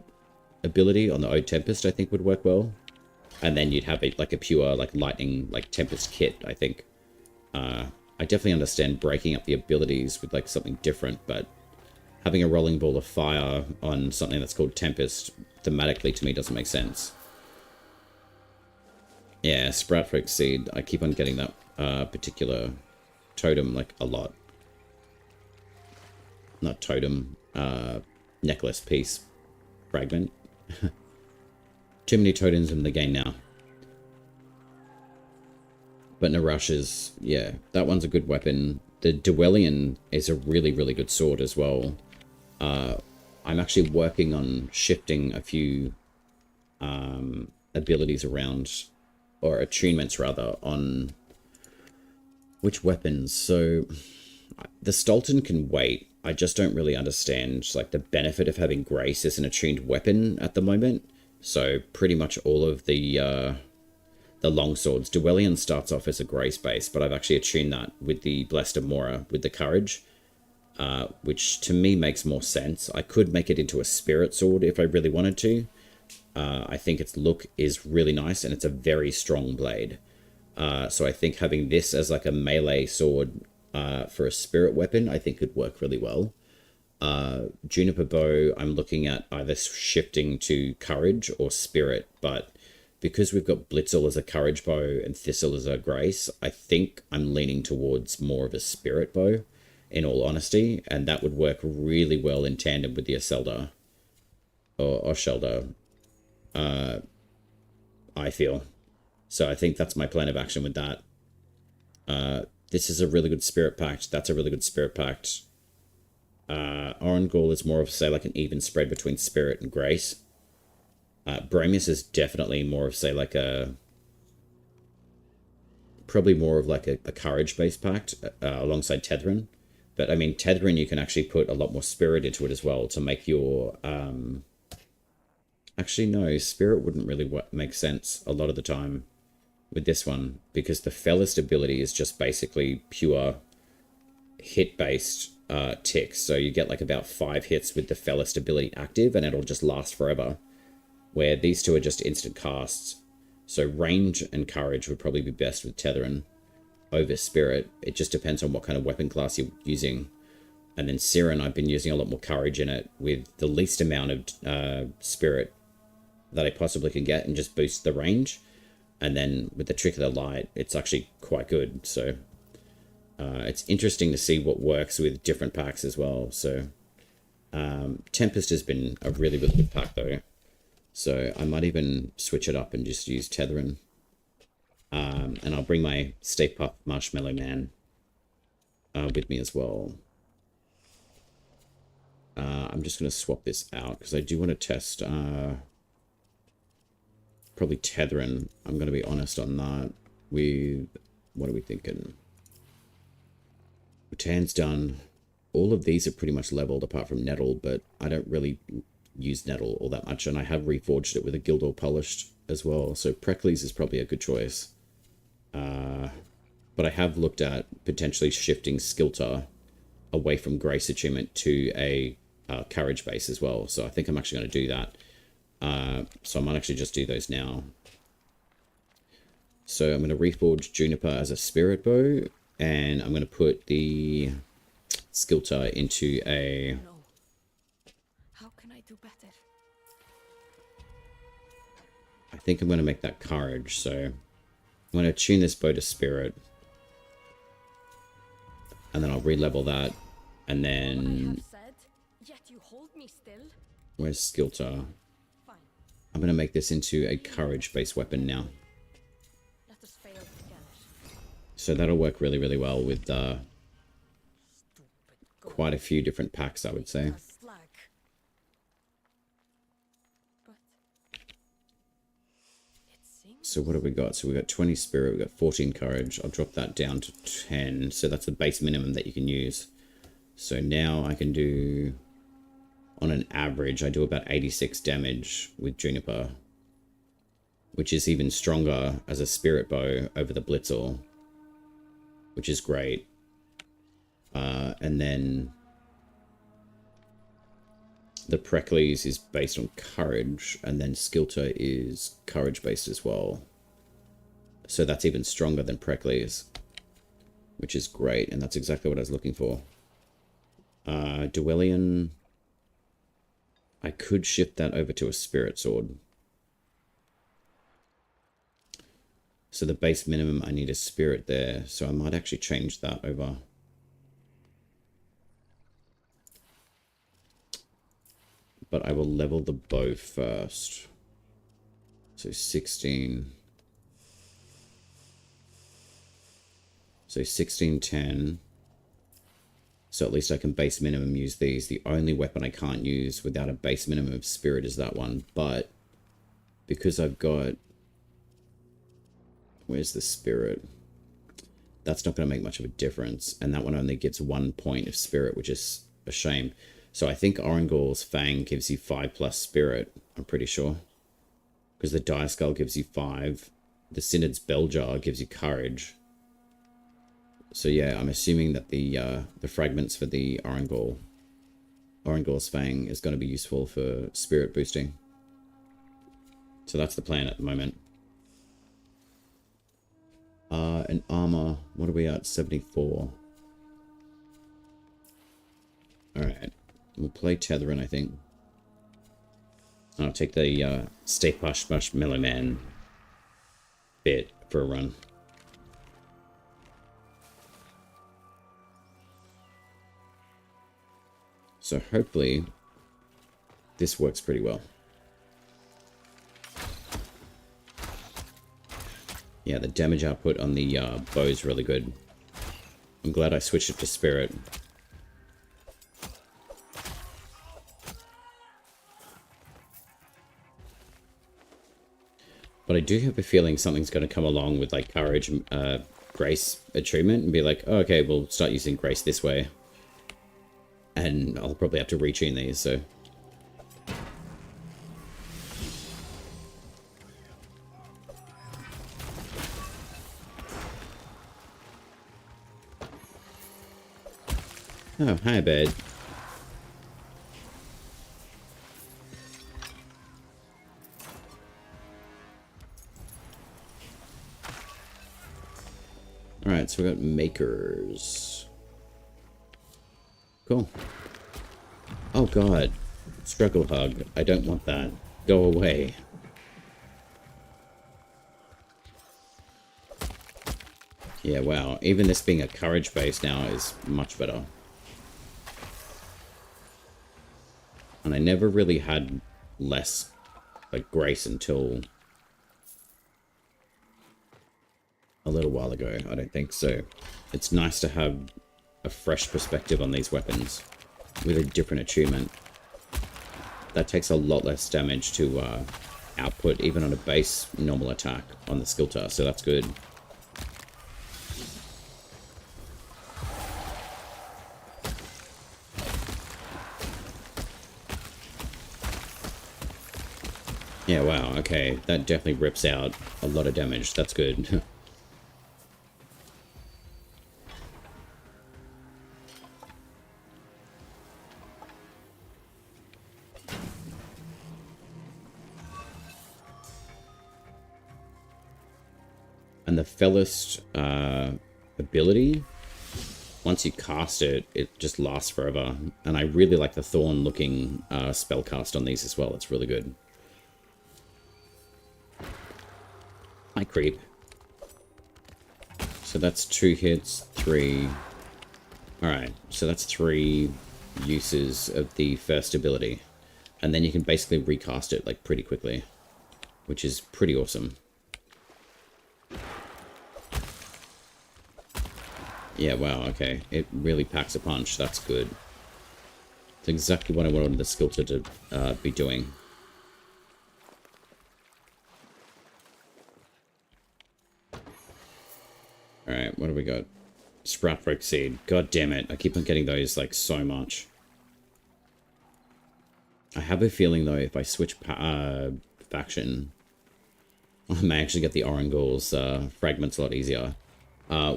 ability on the Ode Tempest I think would work well. And then you'd have it like a pure like Lightning, like Tempest kit, I think. I definitely understand breaking up the abilities with like something different, but having a Rolling Ball of Fire on something that's called Tempest thematically to me doesn't make sense. Yeah, Sproutfolk Seed. I keep on getting that particular totem like a lot. Not totem, necklace piece. Fragment. Too many totems in the game now. But Narash is, yeah, that one's a good weapon. The Dwellian is a really, really good sword as well. I'm actually working on shifting a few abilities around, or attunements rather, on which weapons. So the Stolten can wait. I just don't really understand like the benefit of having Grace as an attuned weapon at the moment. So pretty much all of the longswords. Dwellian starts off as a Grace base, but I've actually attuned that with the Blessed Amora, with the Courage, which to me makes more sense. I could make it into a Spirit Sword if I really wanted to. I think its look is really nice, and it's a very strong blade. So I think having this as like a melee sword for a spirit weapon, I think could work really well. Juniper Bow, I'm looking at either shifting to Courage or Spirit, but because we've got Blitzel as a Courage bow and Thistle as a Grace, I think I'm leaning towards more of a Spirit bow, in all honesty, and that would work really well in tandem with the Iselda, or Oshelda, I feel. So I think that's my plan of action with that. This is a really good Spirit Pact. That's a really good Spirit Pact. Orangol is more of, say, like an even spread between Spirit and Grace. Bramius is definitely more of, say, like a... probably more of like a Courage-based pact alongside Tethrin. But, I mean, Tethrin, you can actually put a lot more Spirit into it as well to make your... Actually, no, Spirit wouldn't really make sense a lot of the time with this one, because the Fellist ability is just basically pure hit-based ticks. So you get like about 5 hits with the Fellist ability active, and it'll just last forever. Where these two are just instant casts. So range and courage would probably be best with Tethering over Spirit. It just depends on what kind of weapon class you're using. And then Siren, I've been using a lot more courage in it with the least amount of Spirit that I possibly can get and just boost the range. And then with the Trick of the Light, it's actually quite good. So it's interesting to see what works with different packs as well. So Tempest has been a really, really good pack though. So I might even switch it up and just use Tethering. And I'll bring my Stay Puft Marshmallow Man with me as well. I'm just going to swap this out because I do want to test probably Tethering. I'm going to be honest on that. With what are we thinking? Rattan's done. All of these are pretty much leveled apart from Nettle, but I don't really use Nettle all that much, and I have reforged it with a Gildor Polished as well, so Preludes is probably a good choice. But I have looked at potentially shifting Skilter away from Grace Achievement to a Courage base as well, so I think I'm actually going to do that. So I might actually just do those now. So I'm going to reforge Juniper as a Spirit Bow, and I'm going to put the Skilter into a... No. How can I do better? I think I'm going to make that Courage, so I'm going to tune this bow to Spirit. And then I'll re-level that, and then... Said, yet you hold me still. Where's Skilter? Fine. I'm going to make this into a Courage-based weapon now. Let us fail together. So that'll work really, really well with quite a few different packs, I would say. So what have we got? So we got 20 Spirit, we got 14 Courage. I'll drop that down to 10. So that's the base minimum that you can use. So now I can do, on an average, I do about 86 damage with Juniper, which is even stronger as a Spirit Bow over the Blitzel, which is great. And then the Preludes is based on Courage, and then Skilter is Courage based as well. So that's even stronger than Preludes, which is great, and that's exactly what I was looking for. Duelian, I could shift that over to a Spirit Sword. So the base minimum, I need a Spirit there, so I might actually change that over. But I will level the bow first. So 16. So 16, 10. So at least I can base minimum use these. The only weapon I can't use without a base minimum of Spirit is that one. But because I've got... Where's the Spirit? That's not going to make much of a difference. And that one only gets 1 point of Spirit, which is a shame. So I think Orangor's Fang gives you 5+ Spirit, I'm pretty sure. Because the Dire Skull gives you 5. The Synod's Belljar gives you Courage. So yeah, I'm assuming that the fragments for the Orangor's Fang is going to be useful for Spirit boosting. So that's the plan at the moment. And armor, what are we at? 74. Alright. We'll play Tethering, I think. I'll take the Stay Puft Marshmallow Man bit for a run. So hopefully this works pretty well. Yeah, the damage output on the bow is really good. I'm glad I switched it to Spirit. But I do have a feeling something's going to come along with like Courage, Grace achievement and be like, oh, okay, we'll start using Grace this way. And I'll probably have to retune these, so... Oh, hi, bud. Alright, so we got makers. Cool. Oh god. Struggle hug. I don't want that. Go away. Yeah, wow. Even this being a courage base now is much better. And I never really had less, like, grace until a little while ago. I don't think so. It's nice to have a fresh perspective on these weapons with a different attunement. That takes a lot less damage to output, even on a base normal attack on the skill task, so that's good. Yeah, wow, okay. That definitely rips out a lot of damage. That's good. And the Fellist ability, once you cast it, it just lasts forever. And I really like the Thorn looking spell cast on these as well. It's really good. Hi, creep. So that's 2 hits, 3. Alright, so that's 3 uses of the first ability. And then you can basically recast it like pretty quickly, which is pretty awesome. Yeah, wow, okay. It really packs a punch. That's good. It's exactly what I wanted the sculptor to be doing. Alright, what do we got? Sprout Break Seed. God damn it. I keep on getting those, like, so much. I have a feeling, though, if I switch faction, I may actually get the Orangle's fragments a lot easier.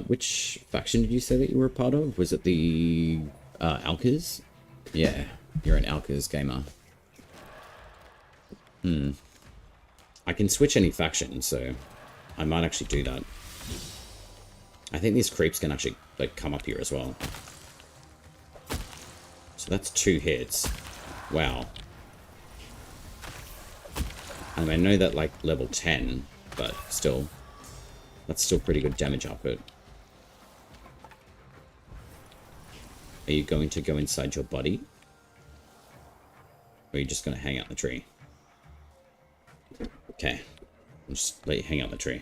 Which faction did you say that you were a part of? Was it the Alkers? Yeah, you're an Alkers gamer. I can switch any faction, so I might actually do that. I think these creeps can actually, like, come up here as well. So that's 2 hits. Wow. I mean, I know that, like, level 10, but still. That's still pretty good damage output. Are you going to go inside your body? Or are you just going to hang out in the tree? Okay. I'll just let you hang out in the tree.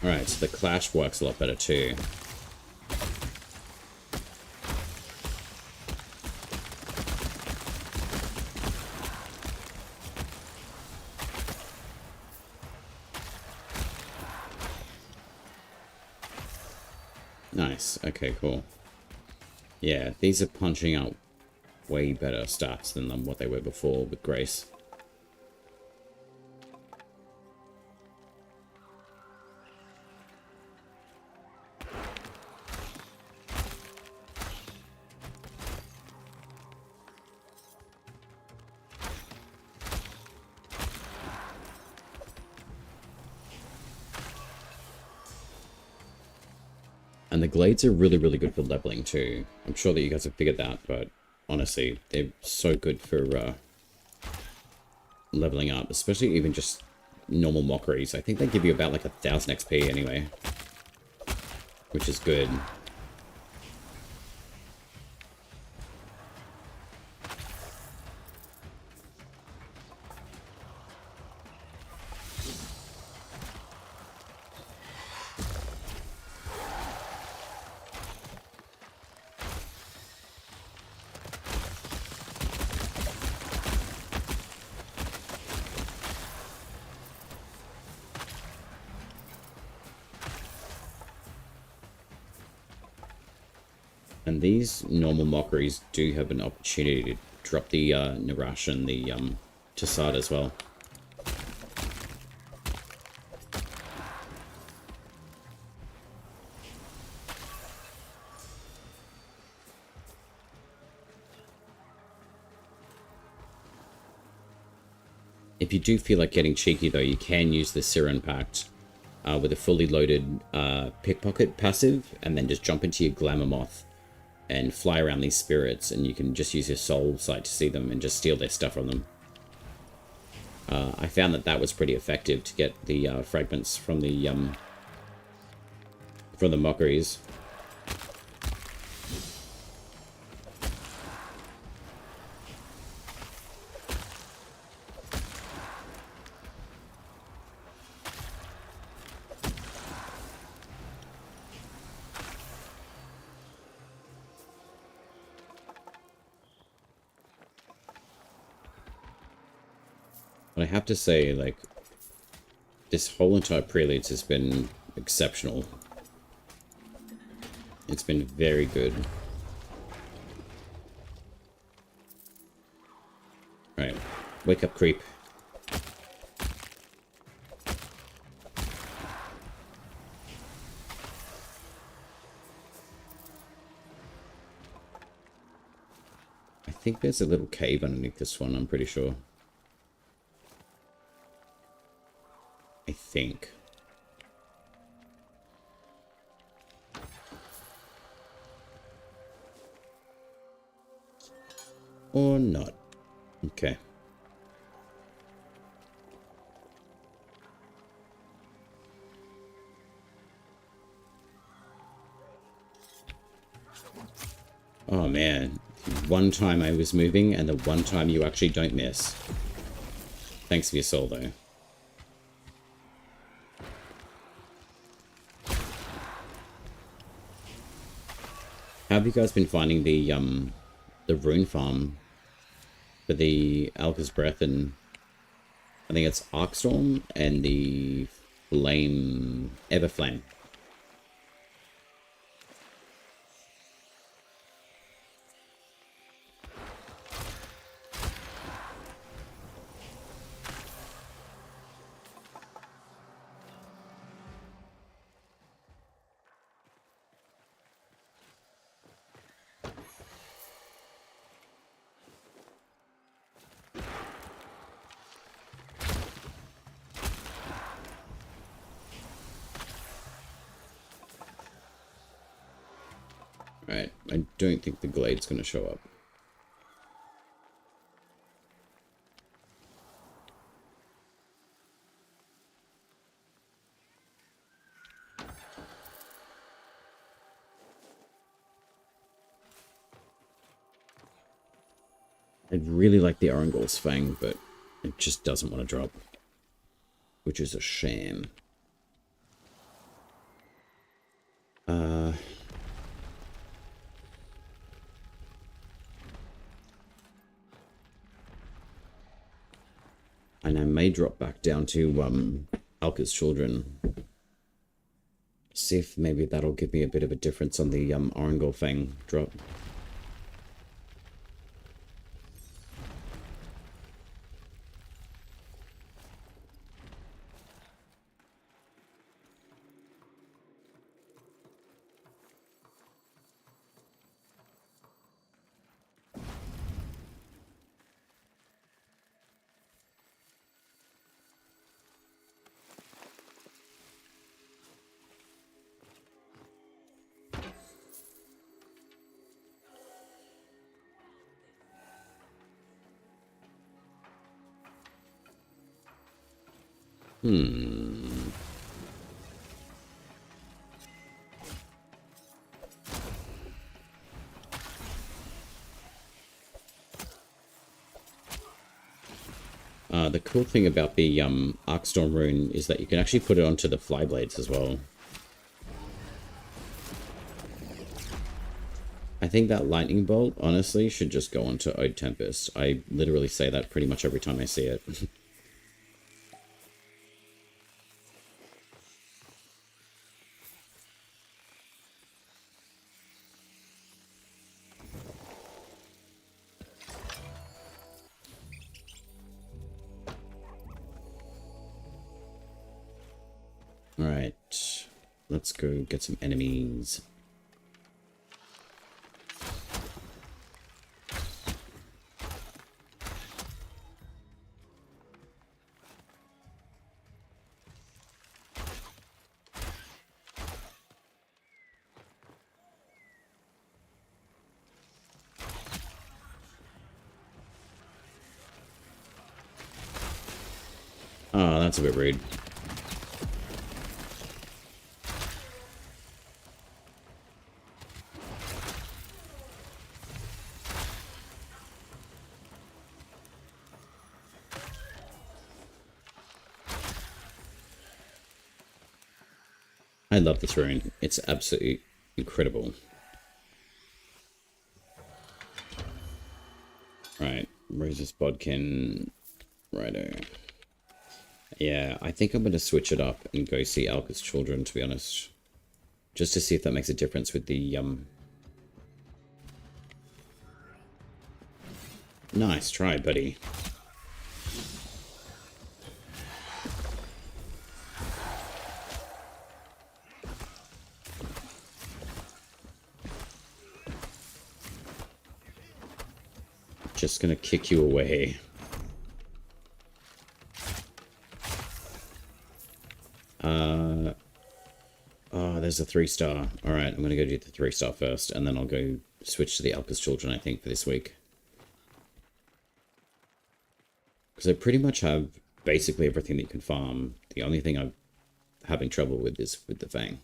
Alright, so the clash works a lot better too. Nice, okay, cool. Yeah, these are punching out way better stats than what they were before with Grace. And the glades are really, really good for leveling too. I'm sure that you guys have figured that, but honestly, they're so good for leveling up, especially even just normal mockeries. I think they give you about like 1,000 XP anyway, which is good. And these normal mockeries do have an opportunity to drop the Narash and the to start as well. If you do feel like getting cheeky, though, you can use the Siren Pact with a fully loaded pickpocket passive, and then just jump into your Glamour Moth and fly around these spirits, and you can just use your soul sight to see them and just steal their stuff from them. I found that was pretty effective to get the fragments from the mockeries. But I have to say, like, this whole entire Preludes has been exceptional. It's been very good. Right. Wake up, creep. I think there's a little cave underneath this one, I'm pretty sure. I think. Or not. Okay. Oh man. One time I was moving and the one time you actually don't miss. Thanks for your soul though. How have you guys been finding the rune farm for the Alka's Breath and I think it's Arcstorm and the Flame Everflame? Right, I don't think the Glade's going to show up. I'd really like the Orangol's Fang, but it just doesn't want to drop. Which is a shame. And I may drop back down to Alka's Children. See if maybe that'll give me a bit of a difference on the Orangol Fang drop. The cool thing about the Arcstorm rune is that you can actually put it onto the Flyblades as well. I think that lightning bolt, honestly, should just go onto Ode Tempest. I literally say that pretty much every time I see it. Alright. Let's go get some enemies. Oh, that's a bit rude. I love this rune. It's absolutely incredible. Right, Rose's Bodkin. Righto. Yeah, I think I'm going to switch it up and go see Alka's Children, to be honest. Just to see if that makes a difference with the, Nice try, buddy. Just gonna kick you away. Oh, there's a 3-star. Alright, I'm gonna go do the 3-star first, and then I'll go switch to the Alka's Children, I think, for this week. Because I pretty much have basically everything that you can farm. The only thing I'm having trouble with is with the Fang.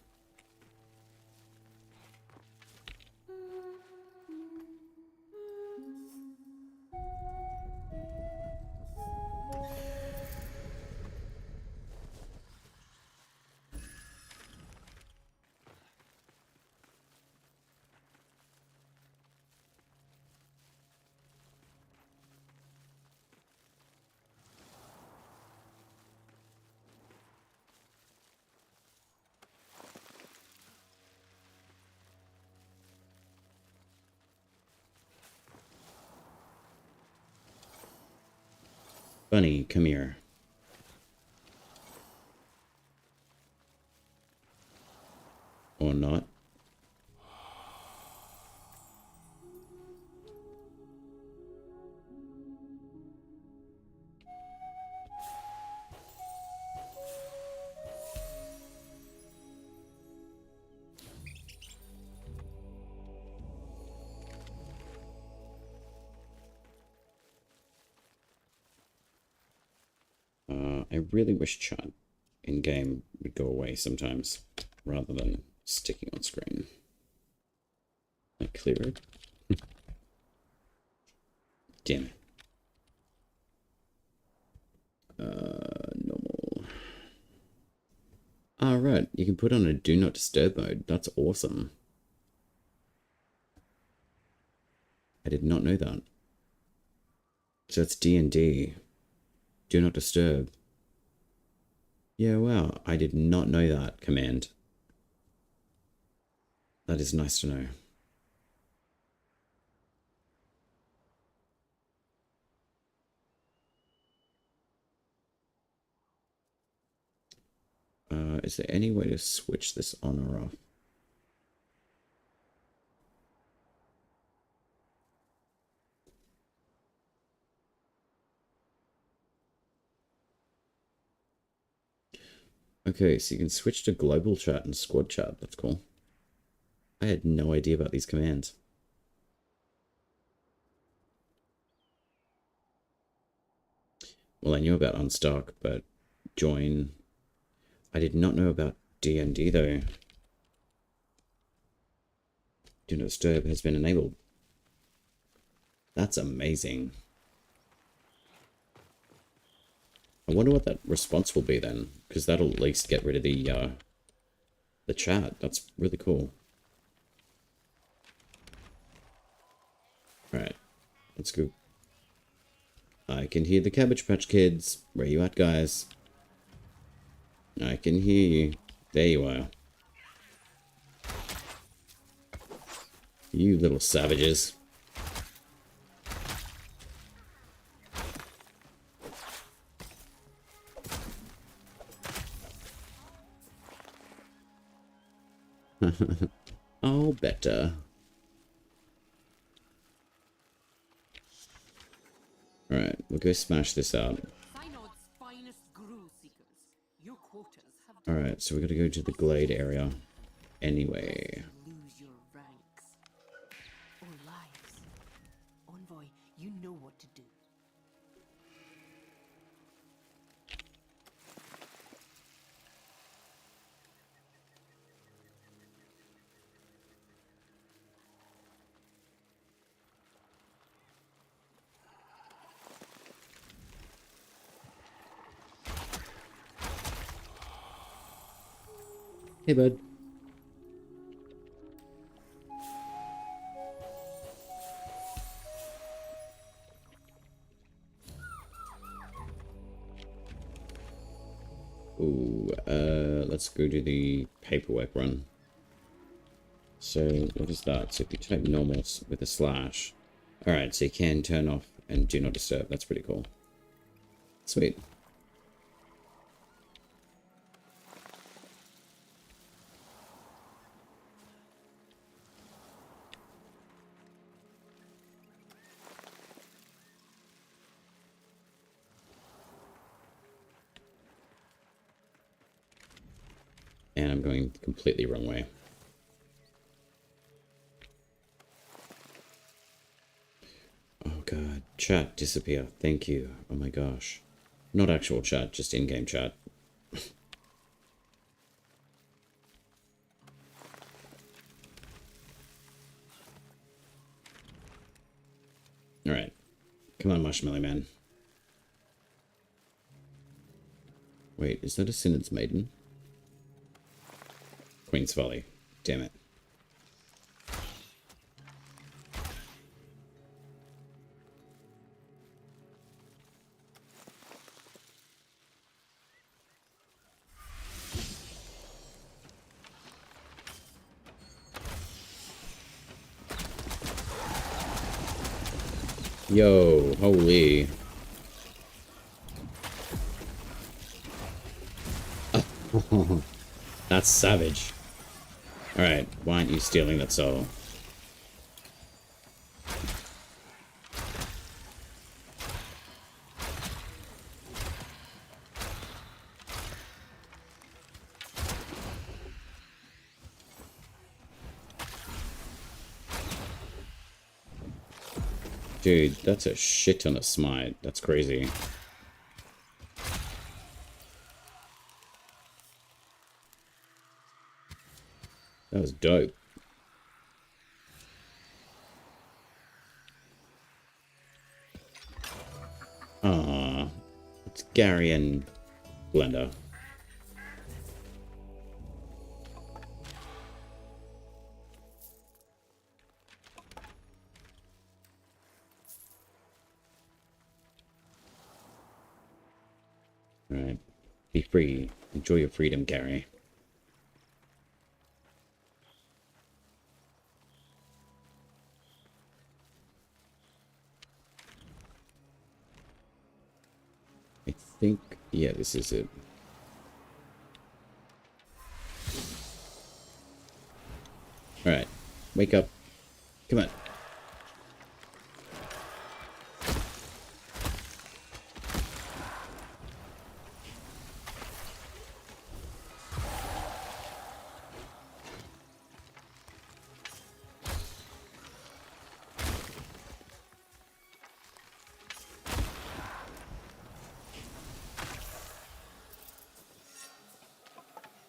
Bunny, come here. Or not. I really wish chat in-game would go away sometimes, rather than sticking on screen. I clear it? Damn it. Normal. Ah, right. You can put on a do not disturb mode. That's awesome. I did not know that. So it's D&D. Do not disturb. Yeah, wow. I did not know that command. That is nice to know. Is there any way to switch this on or off? Okay, so you can switch to global chat and squad chat. That's cool. I had no idea about these commands. Well, I knew about unstock, but join. I did not know about D&D though. Do not disturb has been enabled. That's amazing. I wonder what that response will be then, because that'll at least get rid of the chat. That's really cool. Alright, let's go. I can hear the Cabbage Patch Kids. Where you at, guys? I can hear you. There you are. You little savages. I'll better. Alright, we'll go smash this out. Alright, so we gotta go to the glade area. Anyway. Lose your ranks. Or lives. Envoy, you know what to do. Hey, bud. Ooh, let's go do the paperwork run. So, what is that? So if you type normal with a slash. Alright, so you can turn off and do not disturb. That's pretty cool. Sweet. And I'm going completely wrong way. Oh god, chat disappear. Thank you. Oh my gosh. Not actual chat, just in-game chat. Alright. Come on, Marshmallow Man. Wait, is that a Synod's Maiden? Queen's Folly. Damn it. Yo, holy. That's savage. Alright, why aren't you stealing that soul? Dude, that's a shit ton of smite. That's crazy. That was dope. Ah, it's Gary and Blender. Alright. Be free. Enjoy your freedom, Gary. I think, yeah, this is it. Alright. Wake up. Come on.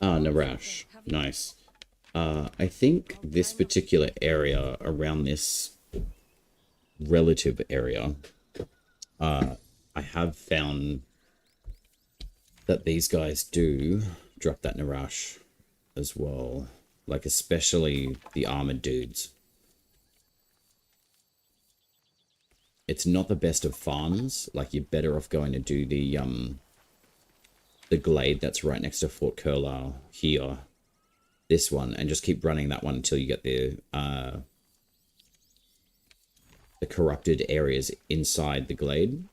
Ah, Narash. Nice. I think this particular area around this relative area, I have found that these guys do drop that Narash as well. Like, especially the armored dudes. It's not the best of farms. Like, you're better off going to do the glade that's right next to Fort Curlau here. This one, and just keep running that one until you get the corrupted areas inside the glade.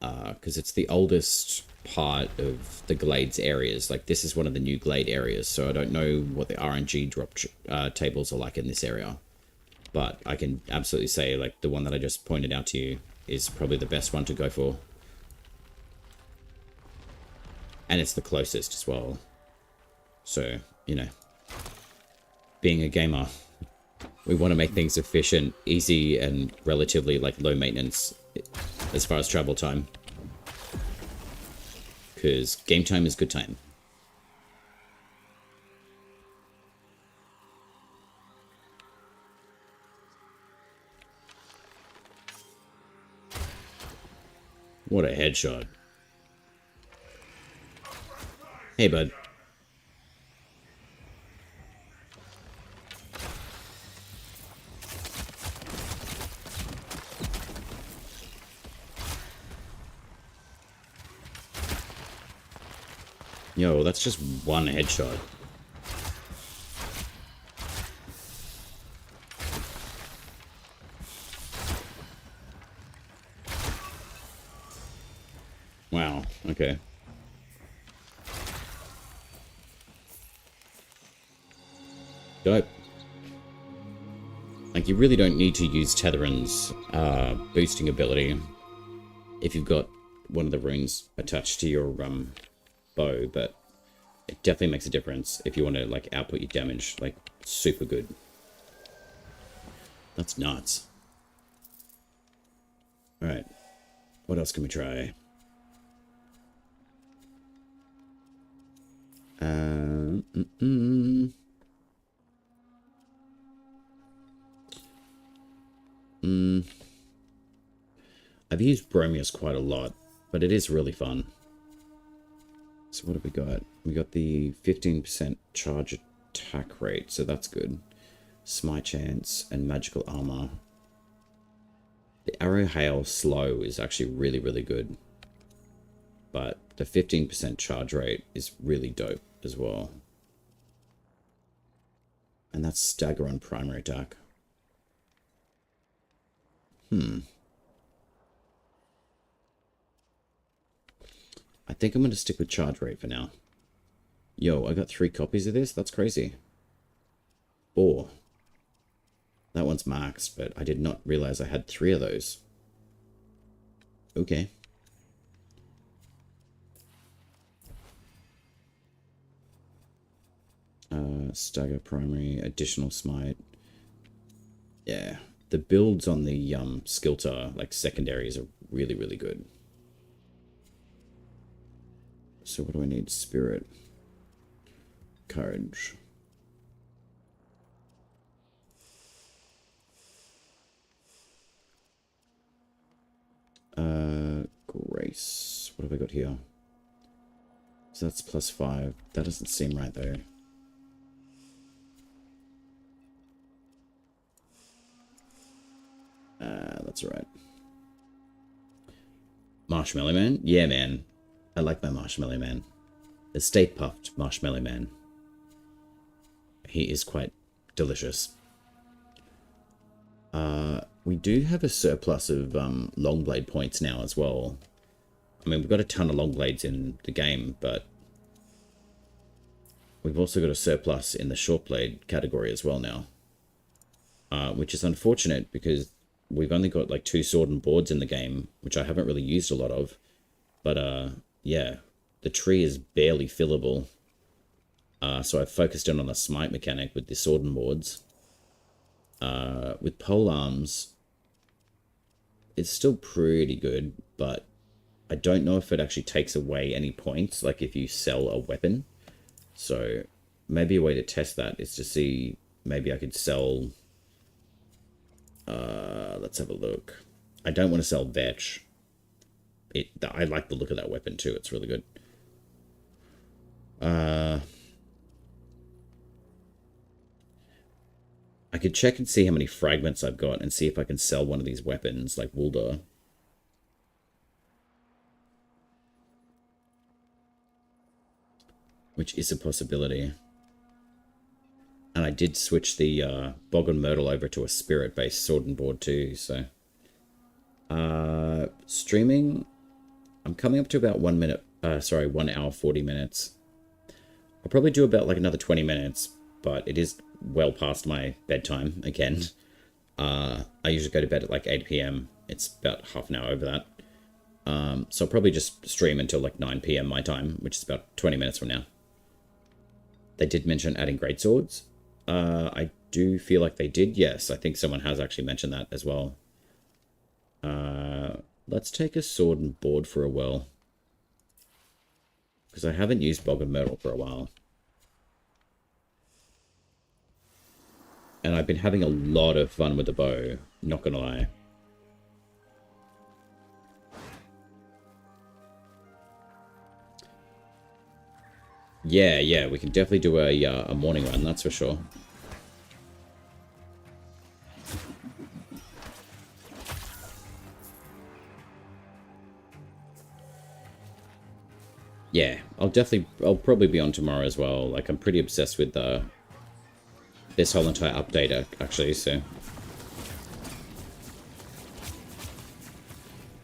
Because it's the oldest part of the Glades areas. Like, this is one of the new Glade areas, so I don't know what the RNG drop tables are like in this area. But I can absolutely say, like, the one that I just pointed out to you is probably the best one to go for. And it's the closest as well. So, you know, being a gamer, we want to make things efficient, easy, and relatively, like, low maintenance as far as travel time. Because game time is good time. What a headshot. Hey, bud. Yo, that's just one headshot. Wow, okay. Dope. Like, you really don't need to use Tetherin's boosting ability if you've got one of the runes attached to your bow, but it definitely makes a difference if you want to, like, output your damage, like, super good. That's nuts. Alright. What else can we try? I've used Bromius quite a lot, but it is really fun. So what have we got? We got the 15% charge attack rate, so that's good. Smite chance and magical armor. The arrow hail slow is actually really, really good. But the 15% charge rate is really dope as well. And that's stagger on primary attack. I think I'm going to stick with charge rate for now. Yo, I got 3 copies of this? That's crazy. 4. That one's maxed, but I did not realize I had 3 of those. Okay. Stagger primary, additional smite. Yeah. The builds on the skilter, like secondaries, are really, really good. So what do I need? Spirit. Courage. Grace. What have I got here? So that's +5. That doesn't seem right though. That's right. Marshmallow Man? Yeah, man. I like my Marshmallow Man. The Stay Puffed Marshmallow Man. He is quite delicious. We do have a surplus of Longblade points now as well. I mean, we've got a ton of Longblades in the game, but we've also got a surplus in the Shortblade category as well now. Which is unfortunate because we've only got like 2 sword and boards in the game, which I haven't really used a lot of. But yeah, the tree is barely fillable. So I've focused in on a smite mechanic with the sword and boards. With pole arms, it's still pretty good, but I don't know if it actually takes away any points, like if you sell a weapon. So maybe a way to test that is to see, maybe I could sell... let's have a look. I don't want to sell Vetch. I like the look of that weapon too. It's really good. I could check and see how many fragments I've got and see if I can sell one of these weapons, like Wuldar. Which is a possibility. And I did switch the Bog and Myrtle over to a spirit-based sword and board too, so... streaming, I'm coming up to about 1 minute Sorry, 1 hour, 40 minutes. I'll probably do about like another 20 minutes, but it is well past my bedtime again. I usually go to bed at like 8 p.m. It's about half an hour over that. So I'll probably just stream until like 9 p.m. my time, which is about 20 minutes from now. They did mention adding greatswords. I do feel like they did. Yes, I think someone has actually mentioned that as well. Let's take a sword and board for a whirl. Because I haven't used Bog of Myrtle for a while. And I've been having a lot of fun with the bow, not gonna lie. Yeah, we can definitely do a morning run, that's for sure. Yeah, I'll probably be on tomorrow as well. Like, I'm pretty obsessed with this whole entire update, actually, so.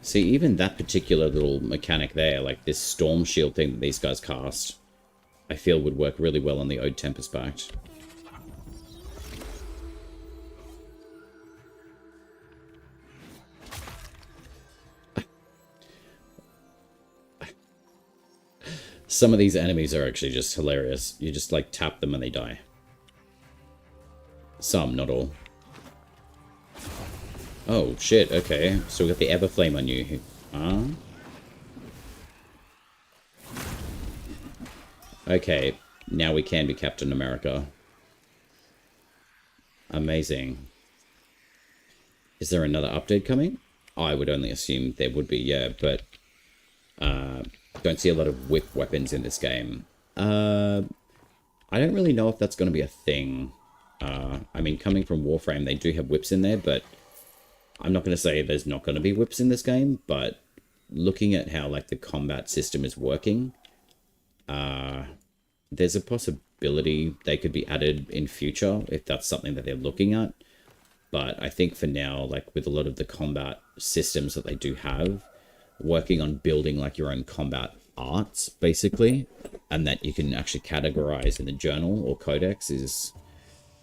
See, even that particular little mechanic there, like this storm shield thing that these guys cast, I feel would work really well on the Ode Tempest Pact. Some of these enemies are actually just hilarious. You just, like, tap them and they die. Some, not all. Oh, shit, okay. So we got the Everflame on you. Huh? Okay, now we can be Captain America. Amazing. Is there another update coming? I would only assume there would be, yeah, but... don't see a lot of whip weapons in this game. I don't really know if that's going to be a thing. I mean, coming from Warframe, they do have whips in there, but I'm not going to say there's not going to be whips in this game, but looking at how, like, the combat system is working, there's a possibility they could be added in future if that's something that they're looking at. But I think for now, like, with a lot of the combat systems that they do have, working on building like your own combat arts basically, and that you can actually categorize in the journal or codex is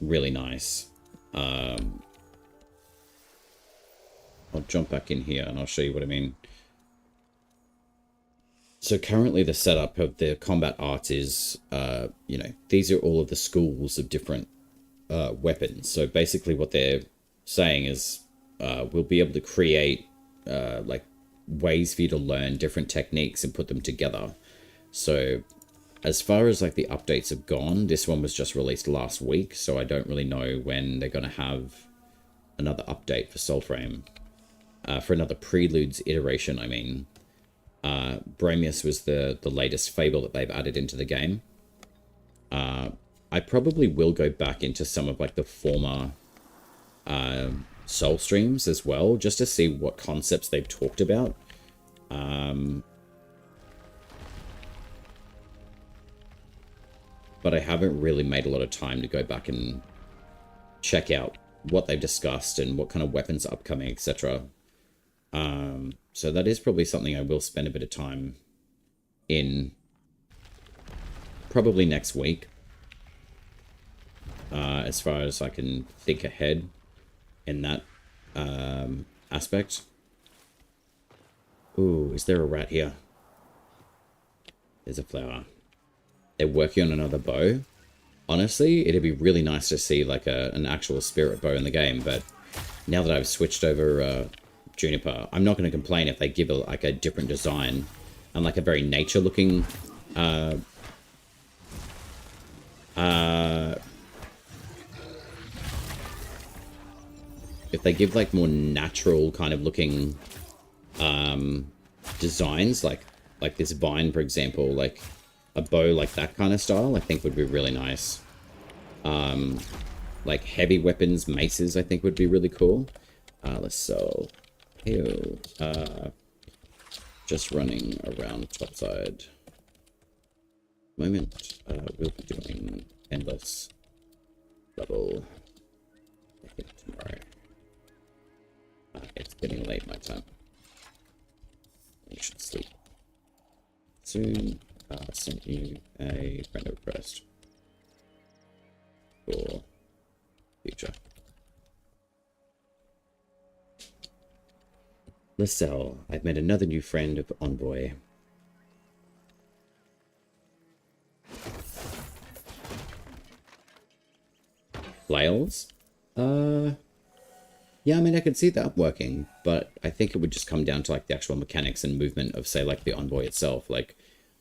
really nice. I'll jump back in here and I'll show you what I mean. So currently the setup of the combat arts is, you know, these are all of the schools of different weapons. So basically what they're saying is we'll be able to create like ways for you to learn different techniques and put them together. So as far as like the updates have gone, this one was just released last week, so I don't really know when they're going to have another update for Soulframe. For another Preludes iteration, I mean. Bramius was the latest fable that they've added into the game. I probably will go back into some of like the former Soul streams as well, just to see what concepts they've talked about. But I haven't really made a lot of time to go back and check out what they've discussed and what kind of weapons are upcoming, etc. So that is probably something I will spend a bit of time in probably next week. As far as I can think ahead in that aspect. Ooh, is there a rat here? There's a flower. They're working on another bow. Honestly, it'd be really nice to see like an actual spirit bow in the game, but now that I've switched over Juniper, I'm not going to complain if they give like a different design and like a very nature looking if they give like more natural kind of looking designs, like this vine, for example, like a bow like that kind of style, I think would be really nice. Like heavy weapons, maces, I think would be really cool. Let's sell. Ew. Just running around topside. Moment. We'll be doing endless level. I think tomorrow. It's getting late my time. I should sleep. soon. Sent you a friend request for future. Lisselle, I've met another new friend of Envoy. Flails? Yeah, I mean, I could see that working, but I think it would just come down to, like, the actual mechanics and movement of, say, like, the Envoy itself. Like,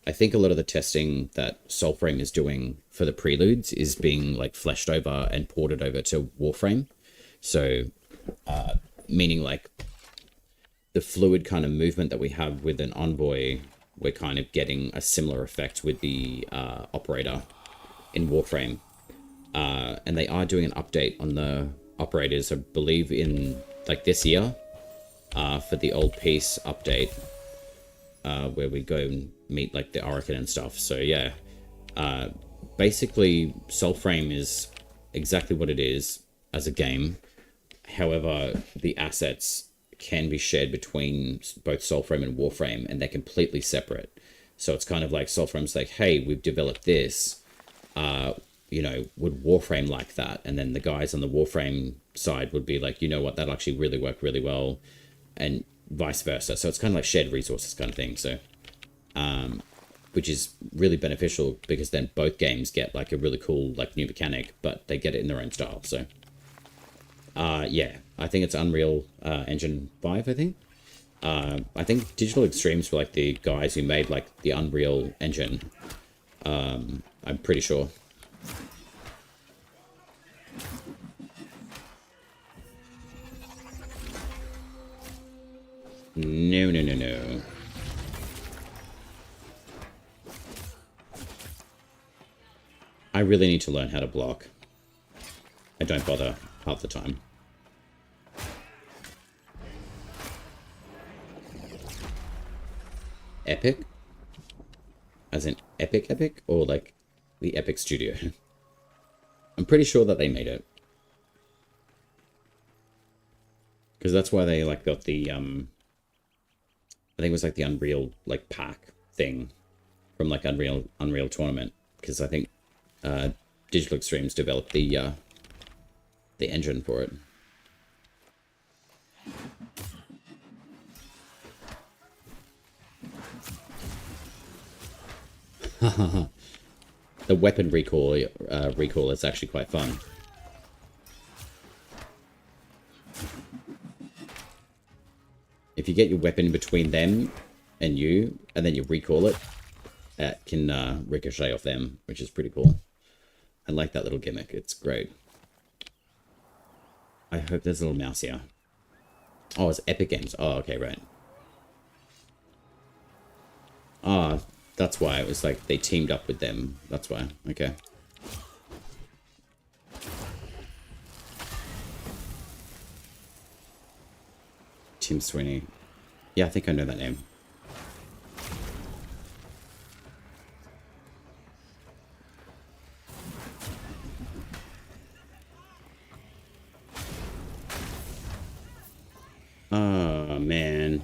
I think a lot of the testing that Soulframe is doing for the Preludes is being, like, fleshed over and ported over to Warframe. So, meaning, like, the fluid kind of movement that we have with an Envoy, we're kind of getting a similar effect with the operator in Warframe. And they are doing an update on the operators, I believe, in like this year, for the old piece update, where we go and meet like the Oracle and stuff. So yeah, basically Soulframe is exactly what it is as a game. However, the assets can be shared between both Soulframe and Warframe, and they're completely separate. So it's kind of like Soulframe's like, hey, we've developed this, you know, would Warframe like that? And then the guys on the Warframe side would be like, you know what, that'll actually really work really well, and vice versa. So it's kind of like shared resources kind of thing. So, which is really beneficial because then both games get like a really cool, like, new mechanic, but they get it in their own style. So, yeah, I think it's Unreal Engine 5, I think. I think Digital Extremes were like the guys who made like the Unreal Engine. I'm pretty sure. No, no, no, no. I really need to learn how to block. I don't bother half the time. Epic? As in epic? Or like the Epic Studio? I'm pretty sure that they made it. Because that's why they like got the, I think it was like the Unreal like pack thing from like Unreal Tournament. Because I think Digital Extremes developed the engine for it. The weapon recall is actually quite fun. If you get your weapon between them and you, and then you recall it, it can ricochet off them, which is pretty cool. I like that little gimmick. It's great. I hope there's a little mouse here. Oh, it's Epic Games. Oh, okay, right. Ah, that's why it was like they teamed up with them. That's why. Okay. Tim Sweeney. Yeah, I think I know that name. Oh, man.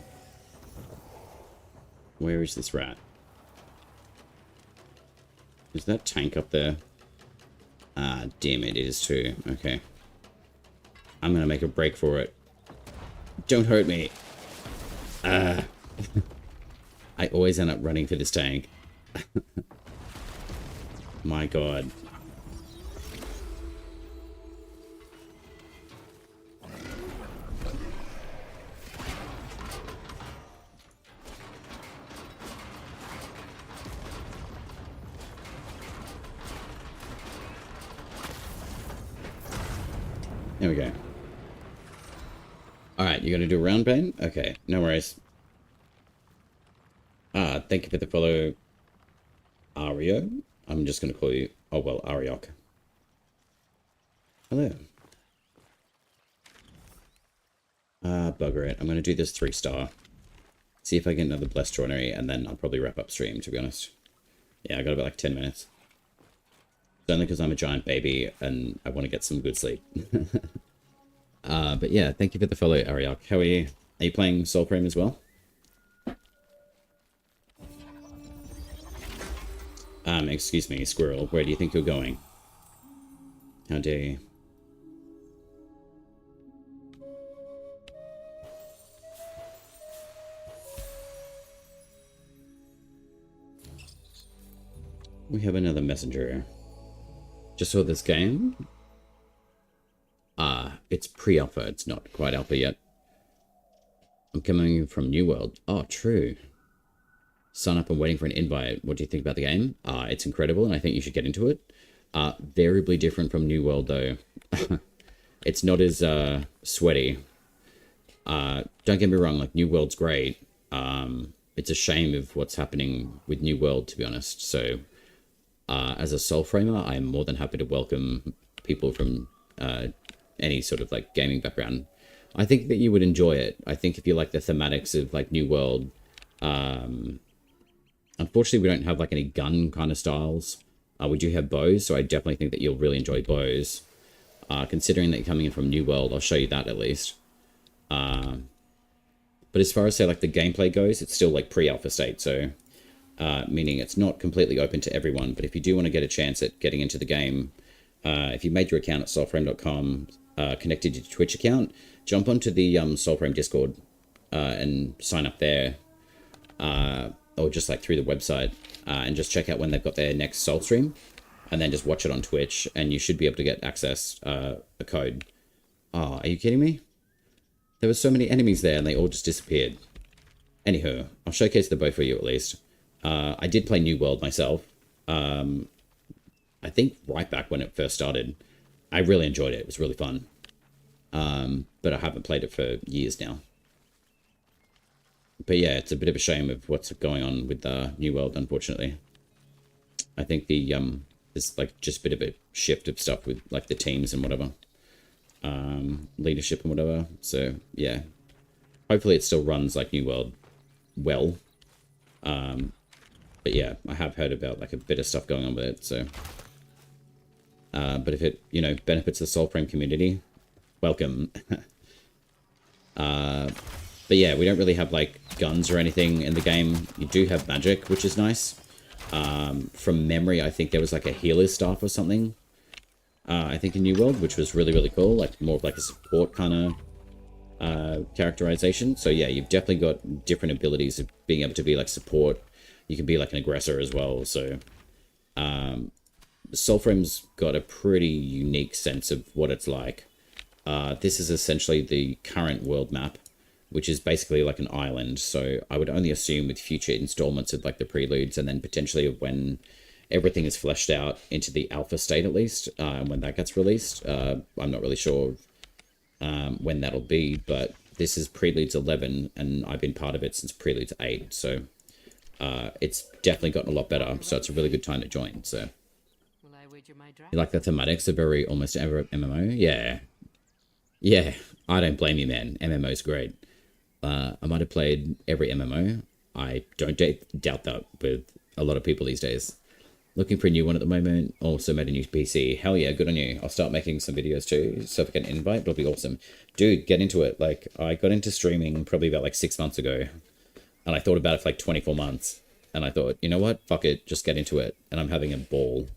Where is this rat? Is that tank up there? Ah, damn it, it is too. Okay. I'm gonna make a break for it. Don't hurt me. Ah. I always end up running for this tank. My god. There we go. Alright, you're gonna do a round bane? Okay, no worries. Thank you for the follow, Ario. I'm just gonna call you, oh well, Ariok. Hello. Bugger it. I'm gonna do this 3-star. See if I get another Blessed Joinery, and then I'll probably wrap up stream, to be honest. Yeah, I got about like 10 minutes. It's only because I'm a giant baby and I want to get some good sleep. But yeah, thank you for the follow, Ariok. How are you? Are you playing Soulframe as well? Excuse me, squirrel. Where do you think you're going? How dare you? We have another messenger. Just saw this game. It's pre-alpha. It's not quite alpha yet. I'm coming from New World. Oh, true. Sign up and waiting for an invite. What do you think about the game? It's incredible, and I think you should get into it. Variably different from New World, though. It's not as sweaty. Don't get me wrong, like, New World's great. It's a shame of what's happening with New World, to be honest. So, as a Soulframer, I'm more than happy to welcome people from any sort of, like, gaming background. I think that you would enjoy it. I think if you like the thematics of, like, New World, unfortunately, we don't have, like, any gun kind of styles. We do have bows, so I definitely think that you'll really enjoy bows. Considering that you're coming in from New World, I'll show you that at least. But as far as, say, like, the gameplay goes, it's still, like, pre-alpha state, so... meaning it's not completely open to everyone, but if you do want to get a chance at getting into the game, if you made your account at soulframe.com, connected to your Twitch account, jump onto the Soulframe Discord and sign up there, or just like through the website, and just check out when they've got their next Soul stream, and then just watch it on Twitch, and you should be able to get access, a code. Oh, are you kidding me? There were so many enemies there, and they all just disappeared. Anywho, I'll showcase the bow for you at least. I did play New World myself. I think right back when it first started. I really enjoyed it. It was really fun. But I haven't played it for years now. But yeah, it's a bit of a shame of what's going on with New World, unfortunately. I think the there's like just a bit of a shift of stuff with like the teams and whatever. Leadership and whatever. So yeah. Hopefully it still runs like New World well. But yeah, I have heard about like a bit of stuff going on with it, so. But if it, you know, benefits the Soulframe community, welcome. But yeah, we don't really have like guns or anything in the game. You do have magic, which is nice. From memory, I think there was like a healer's staff or something. I think in New World, which was really, really cool. Like more of like a support kind of characterization. So yeah, you've definitely got different abilities of being able to be like support. You can be like an aggressor as well. So Soulframe's got a pretty unique sense of what it's like. This is essentially the current world map, which is basically like an island. So I would only assume with future installments of like the Preludes, and then potentially when everything is fleshed out into the alpha state at least, when that gets released. I'm not really sure when that'll be, but this is Preludes 11, and I've been part of it since Preludes 8, so it's definitely gotten a lot better, so it's a really good time to join. So you like the thematics? A very almost ever MMO? Yeah, I don't blame you, man. MMO's great. I might have played every MMO. I don't doubt that with a lot of people these days. Looking for a new one at the moment. Also made a new PC. Hell yeah, good on you. I'll start making some videos too. So if I get an invite, it'll be awesome. Dude, get into it. Like, I got into streaming probably about like 6 months ago. And I thought about it for like 24 months. And I thought, you know what? Fuck it. Just get into it. And I'm having a ball.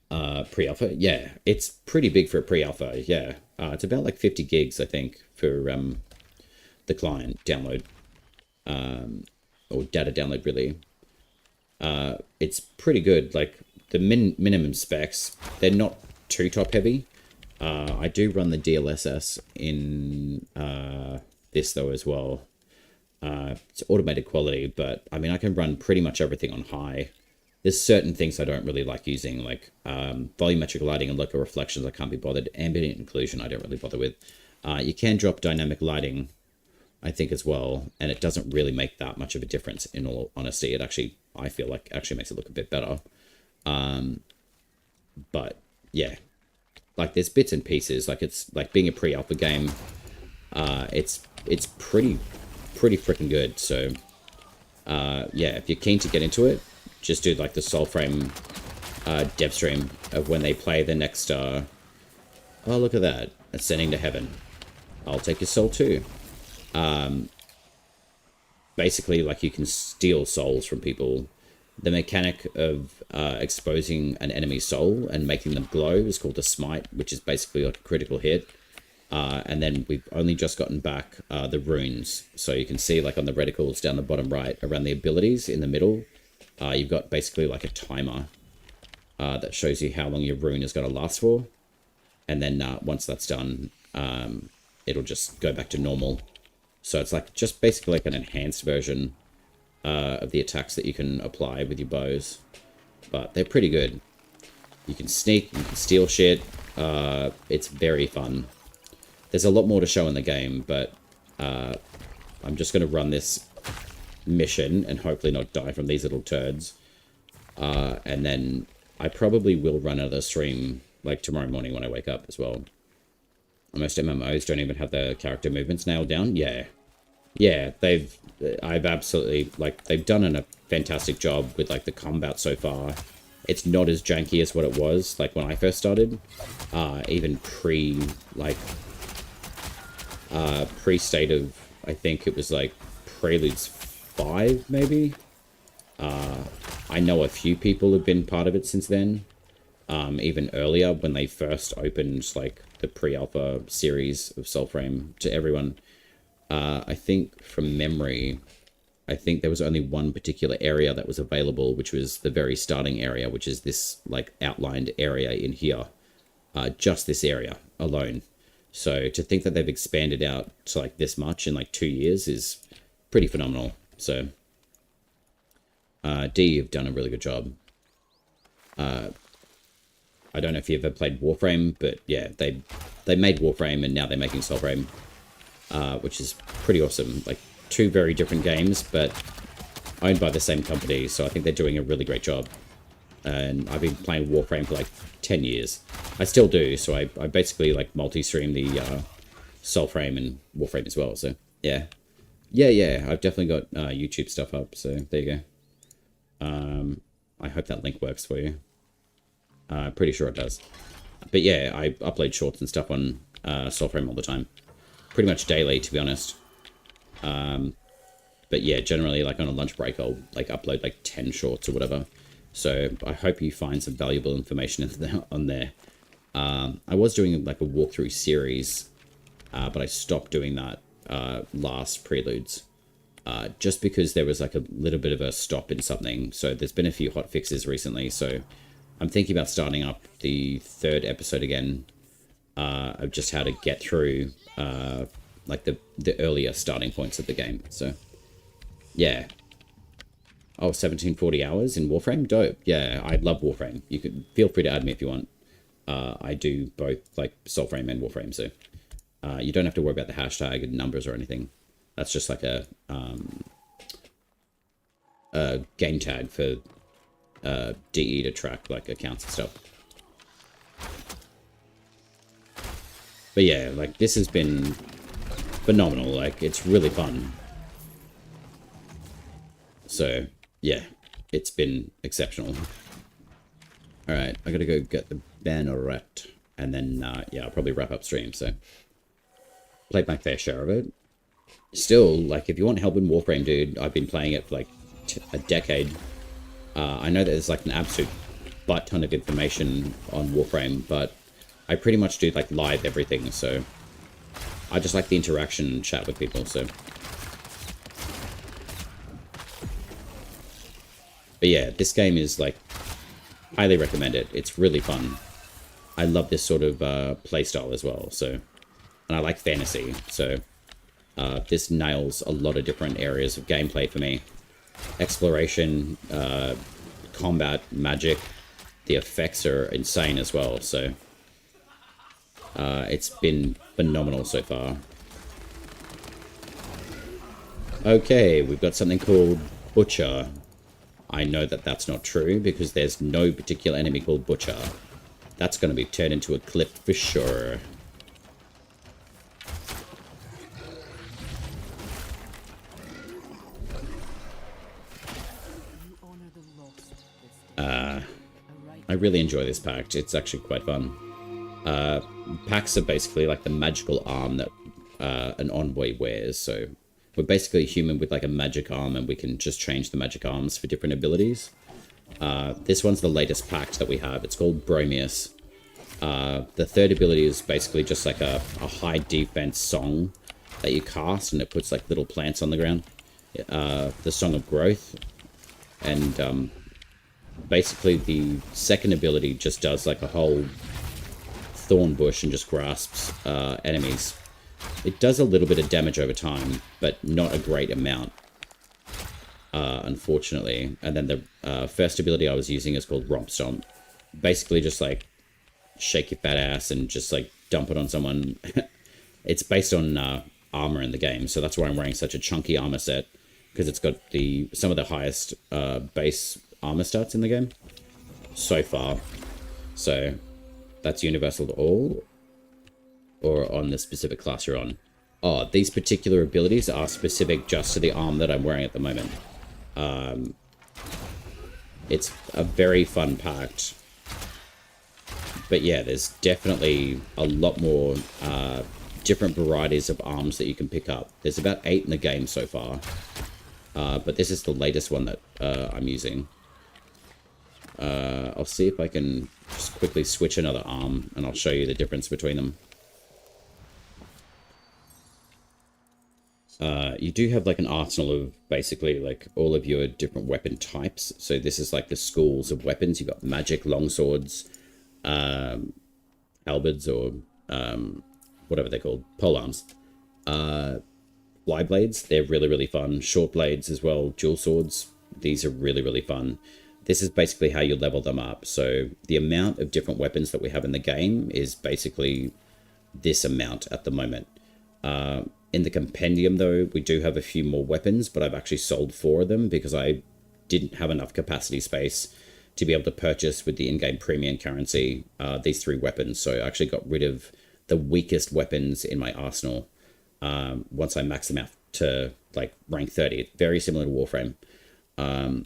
Pre-alpha? Yeah. It's pretty big for a pre-alpha. Yeah. It's about like 50 gigs, I think, for the client download. Or data download, really. It's pretty good. Like the minimum specs, they're not too top heavy. I do run the DLSS in this though as well. It's automated quality, but I mean I can run pretty much everything on high. There's certain things I don't really like using, like volumetric lighting and local reflections I can't be bothered. Ambient occlusion I don't really bother with. You can drop dynamic lighting, I think, as well, and it doesn't really make that much of a difference, in all honesty. It actually, I feel like, actually makes it look a bit better. But yeah, like there's bits and pieces. Like it's like being a pre-alpha game. It's pretty freaking good. So yeah, if you're keen to get into it, just do like the Soulframe dev stream of when they play the next. Oh, look at that! Ascending to heaven. I'll take your soul too. Basically, like you can steal souls from people the mechanic of exposing an enemy's soul and making them glow is called a smite, which is basically like a critical hit. And then we've only just gotten back the runes. So you can see like on the reticles down the bottom right around the abilities in the middle, you've got basically like a timer that shows you how long your rune is going to last for. And then once that's done, it'll just go back to normal. So it's like just basically like an enhanced version of the attacks that you can apply with your bows. But they're pretty good. You can sneak, you can steal shit. It's very fun. There's a lot more to show in the game, but I'm just going to run this mission and hopefully not die from these little turds. And then I probably will run another stream like tomorrow morning when I wake up as well. Most MMOs don't even have the character movements nailed down. Yeah. Yeah, I've absolutely, like, they've done a fantastic job with, like, the combat so far. It's not as janky as what it was, like, when I first started. Even pre-state of, I think it was, like, Preludes 5, maybe? I know a few people have been part of it since then. Even earlier, when they first opened, like, the pre-alpha series of Soulframe to everyone. I think from memory, I think there was only one particular area that was available, which was the very starting area, which is this like outlined area in here. Just this area alone. So to think that they've expanded out to like this much in like 2 years is pretty phenomenal. So D, you've done a really good job. I don't know if you've ever played Warframe, but yeah, they made Warframe and now they're making Soulframe. Which is pretty awesome. Like, 2 very different games, but owned by the same company, so I think they're doing a really great job. And I've been playing Warframe for like 10 years. I still do, so I basically like multi-stream the Soulframe and Warframe as well, so yeah. Yeah, I've definitely got YouTube stuff up, so there you go. I hope that link works for you. Pretty sure it does. But yeah, I upload shorts and stuff on Soulframe all the time. Pretty much daily, to be honest. But yeah, generally, like on a lunch break, I'll like upload like 10 shorts or whatever. So I hope you find some valuable information on there. I was doing like a walkthrough series, but I stopped doing that last Preludes. Just because there was like a little bit of a stop in something. So there's been a few hot fixes recently. So I'm thinking about starting up the 3rd episode again. Of just how to get through like the earlier starting points of the game. So yeah. Oh, 1740 hours in Warframe? Dope. Yeah, I love Warframe. You could feel free to add me if you want. I do both like Soulframe and Warframe, so you don't have to worry about the hashtag and numbers or anything. That's just like a game tag for DE to track like accounts and stuff. But yeah, like this has been phenomenal. Like it's really fun. So yeah, it's been exceptional. All right, I gotta go get the banner, and then yeah, I'll probably wrap up stream. So played my fair share of it. Still, like if you want help in Warframe, dude, I've been playing it for like a decade. I know there's like an absolute butt ton of information on Warframe, but I pretty much do like live everything, so I just like the interaction and chat with people, so. But yeah, this game is like, highly recommend it. It's really fun. I love this sort of playstyle as well, so. And I like fantasy, so this nails a lot of different areas of gameplay for me. Exploration, combat, magic, the effects are insane as well, so. It's been phenomenal so far. Okay, we've got something called Butcher. I know that that's not true because there's no particular enemy called Butcher. That's going to be turned into a clip for sure. I really enjoy this pact. It's actually quite fun. Packs are basically like the magical arm that an envoy wears. So we're basically a human with like a magic arm, and we can just change the magic arms for different abilities. This one's the latest pact that we have. It's called Bromius. The third ability is basically just like a high defense song that you cast, and it puts like little plants on the ground. The Song of Growth. And basically the second ability just does like a whole thorn bush and just grasps enemies. It does a little bit of damage over time, but not a great amount, unfortunately. And then the first ability I was using is called Romp Stomp. Basically just like shake your fat ass and just like dump it on someone. It's based on armor in the game, so that's why I'm wearing such a chunky armor set, because it's got some of the highest base armor stats in the game so far. So that's universal to all, or on the specific class you're on. Oh, these particular abilities are specific just to the arm that I'm wearing at the moment. It's a very fun pact. But yeah, there's definitely a lot more different varieties of arms that you can pick up. There's about 8 in the game so far. But this is the latest one that I'm using. I'll see if I can just quickly switch another arm, and I'll show you the difference between them. You do have like an arsenal of basically like all of your different weapon types. So this is like the schools of weapons. You've got magic, longswords, halberds, or whatever they're called, polearms. Fly blades, they're really fun. Short blades as well, dual swords, these are really fun. This is basically how you level them up. So the amount of different weapons that we have in the game is basically this amount at the moment. In the compendium though, we do have a few more weapons, but I've actually sold 4 of them because I didn't have enough capacity space to be able to purchase with the in-game premium currency these 3 weapons. So I actually got rid of the weakest weapons in my arsenal once I max them out to like rank 30. Very similar to Warframe.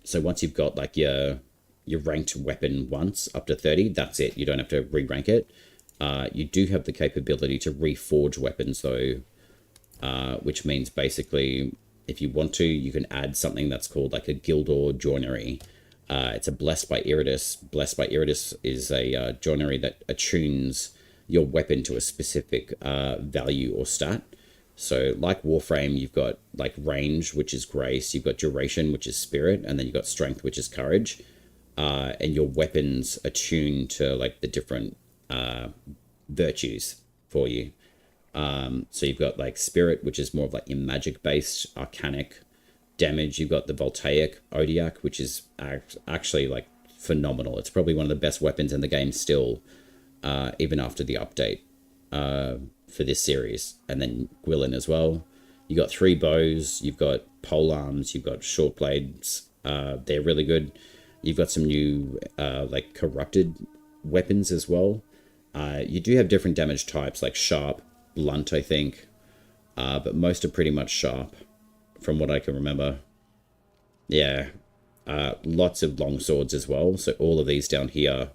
So once you've got like your ranked weapon once up to 30, that's it. You don't have to re-rank it. You do have the capability to reforge weapons though, which means basically if you want to, you can add something that's called like a Gildor joinery. It's a Blessed by Iridus. Blessed by Iridus is a joinery that attunes your weapon to a specific value or stat. So like Warframe, you've got like range, which is grace, you've got duration, which is spirit, and then you've got strength, which is courage. And your weapons attune to like the different virtues for you. So you've got like spirit, which is more of like your magic based, arcanic damage. You've got the voltaic Odiac, which is actually like phenomenal. It's probably one of the best weapons in the game still, even after the update for this series. And then Gwillin as well. You got 3 bows, you've got polearms, you've got short blades. They're really good. You've got some new like corrupted weapons as well. You do have different damage types like sharp, blunt, I think, but most are pretty much sharp from what I can remember. Yeah, lots of long swords as well. So all of these down here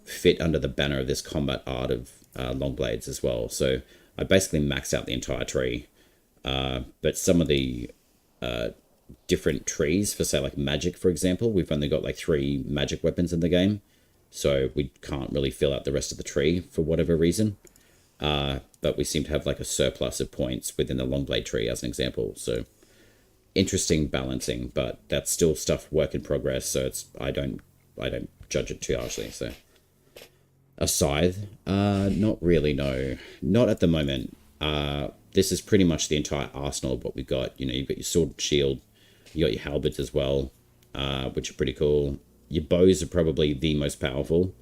fit under the banner of this combat art of long blades as well. So I basically maxed out the entire tree, but some of the different trees for say like magic, for example, we've only got like 3 magic weapons in the game, so we can't really fill out the rest of the tree for whatever reason. But we seem to have like a surplus of points within the long blade tree as an example. So interesting balancing, but that's still stuff work in progress. So it's I don't judge it too harshly. So a scythe, not really, no, not at the moment. This is pretty much the entire arsenal of what we've got. You know, you've got your sword and shield, you got your halberds as well, which are pretty cool. Your bows are probably the most powerful.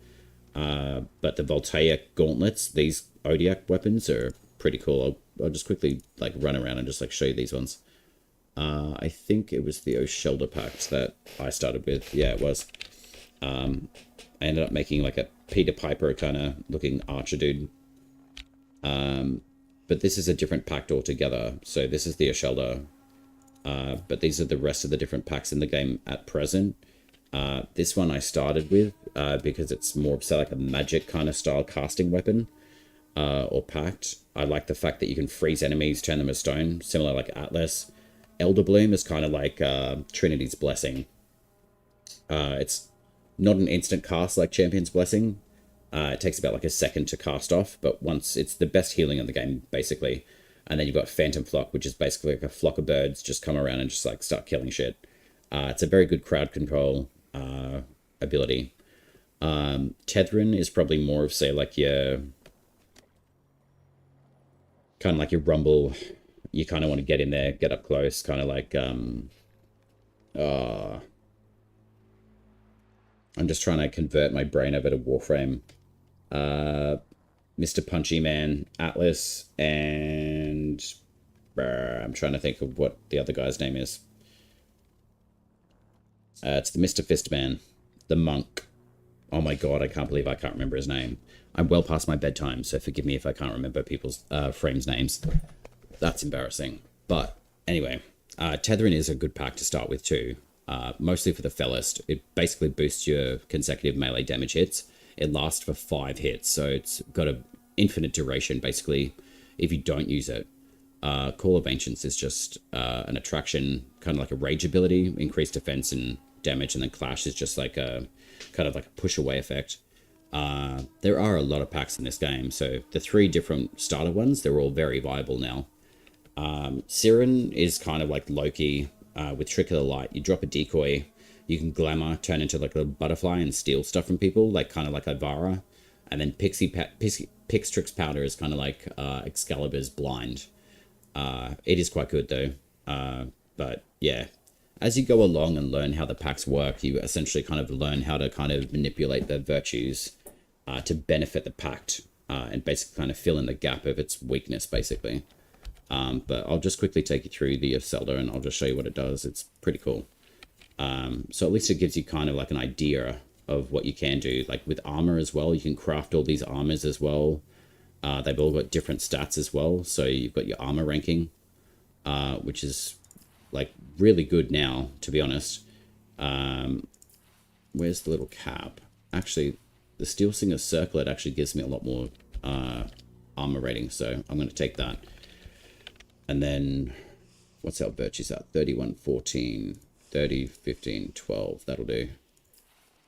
But the voltaic gauntlets, these Odiac weapons, are pretty cool. I'll just quickly like run around and just like show you these ones. I think it was the Oshelda Pact that I started with. Yeah, it was. I ended up making like a Peter Piper kind of looking archer dude. But this is a different pact altogether. So this is the Oshelda. But these are the rest of the different packs in the game at present. This one I started with because it's more of like a magic kind of style casting weapon or pact. I like the fact that you can freeze enemies, turn them to stone, similar like Atlas. Elder Bloom is kind of like Trinity's Blessing. It's not an instant cast like Champion's Blessing. It takes about like a second to cast off, but once it's the best healing in the game, basically. And then you've got Phantom Flock, which is basically like a flock of birds just come around and just like start killing shit. It's a very good crowd control ability. Tethering is probably more of, say, like your kind of like your rumble. You kind of want to get in there, get up close, kind of like I'm just trying to convert my brain over to Warframe. Mr. Punchy Man, Atlas, and I'm trying to think of what the other guy's name is. It's the Mr. Fistman, the monk. Oh my god, I can't believe I can't remember his name. I'm well past my bedtime, so forgive me if I can't remember people's frames' names. That's embarrassing. But anyway, Tethering is a good pack to start with too. Mostly for the Fellist. It basically boosts your consecutive melee damage hits. It lasts for 5 hits, so it's got an infinite duration basically if you don't use it. Call of Ancients is just an attraction, kind of like a rage ability, increased defense and damage, and then Clash is just like a kind of like a push away effect. There are a lot of packs in this game, so the 3 different starter ones, they're all very viable now. Siren is kind of like Loki with Trick of the Light. You drop a decoy, you can glamour, turn into like a little butterfly and steal stuff from people, like kind of like Ivara. And then Pixtrix Powder is kind of like Excalibur's Blind. It is quite good though. But yeah, as you go along and learn how the packs work, you essentially kind of learn how to kind of manipulate the virtues to benefit the pact and basically kind of fill in the gap of its weakness, basically. But I'll just quickly take you through the Zelda and I'll just show you what it does. It's pretty cool. So at least it gives you kind of like an idea of what you can do. Like with armor as well, you can craft all these armors as well. They've all got different stats as well. So you've got your armor ranking, which is like really good now, to be honest. Where's the little cap? Actually, the Steel Singer Circlet actually gives me a lot more armor rating, so I'm going to take that. And then, what's our virtues at? 31, 14, 30, 15, 12. That'll do.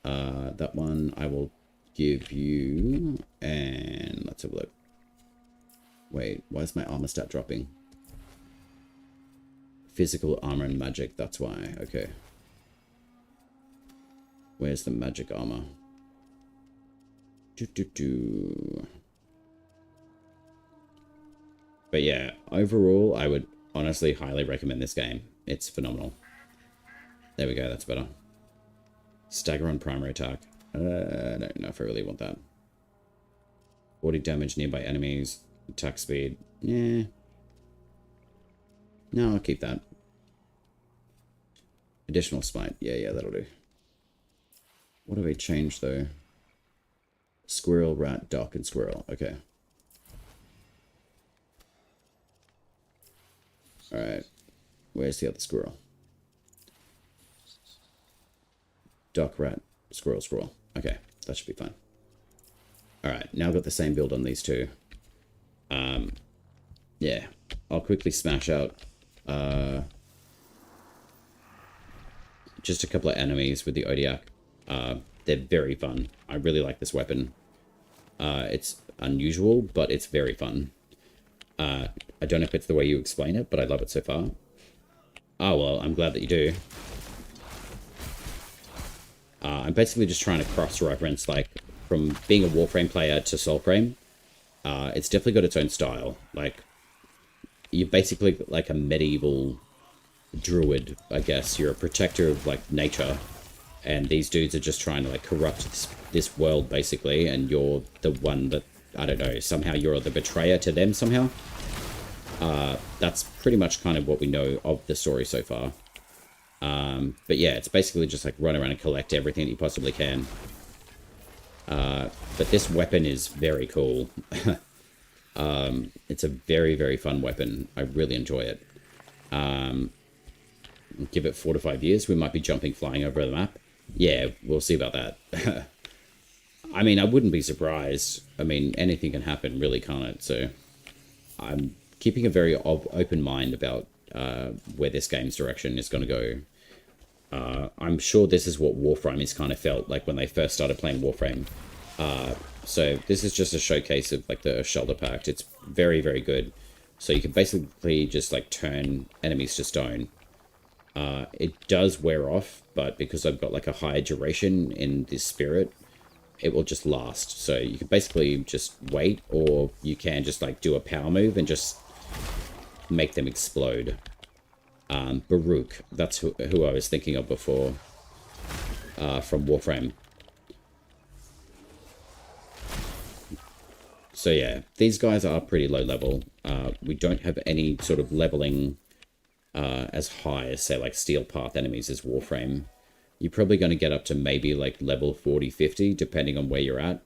That one I will give you, and let's have a look. Wait, why is my armor stat dropping? Physical armor and magic, that's why. Okay. Where's the magic armor? But yeah, overall, I would honestly highly recommend this game. It's phenomenal. There we go, that's better. Stagger on primary attack. I don't know if I really want that. 40 damage nearby enemies. Attack speed. Yeah. No, I'll keep that. Additional smite. Yeah, that'll do. What have I changed, though? Squirrel, rat, duck, and squirrel. Okay. Alright. Where's the other squirrel? Duck, rat, squirrel, squirrel. Okay, that should be fine. Alright, now I've got the same build on these two. Yeah, I'll quickly smash out just a couple of enemies with the Odiak. They're very fun. I really like this weapon. It's unusual, but it's very fun. I don't know if it's the way you explain it, but I love it so far. Oh, well, I'm glad that you do. I'm basically just trying to cross-reference, like, from being a Warframe player to Soulframe. It's definitely got its own style. Like, you're basically like a medieval druid, I guess. You're a protector of, like, nature. And these dudes are just trying to, like, corrupt this world, basically. And you're the one that, I don't know, somehow you're the betrayer to them somehow. That's pretty much kind of what we know of the story so far. But yeah, it's basically just like run around and collect everything that you possibly can. But this weapon is very cool. It's a very, very fun weapon. I really enjoy it. Give it 4 to 5 years, we might be jumping, flying over the map. Yeah, we'll see about that. I mean, I wouldn't be surprised. I mean, anything can happen, really, can't it? So I'm keeping a very open mind about where this game's direction is going to go. I'm sure this is what Warframe's kind of felt like when they first started playing Warframe. So this is just a showcase of like the Shoulder Pact. It's very, very good. So you can basically just like turn enemies to stone. It does wear off, but because I've got like a higher duration in this spirit, it will just last. So you can basically just wait, or you can just like do a power move and just make them explode. Baruch, that's who I was thinking of before, from Warframe. So yeah, these guys are pretty low level. We don't have any sort of leveling as high as, say, like Steel Path enemies as Warframe. You're probably going to get up to maybe like level 40, 50, depending on where you're at.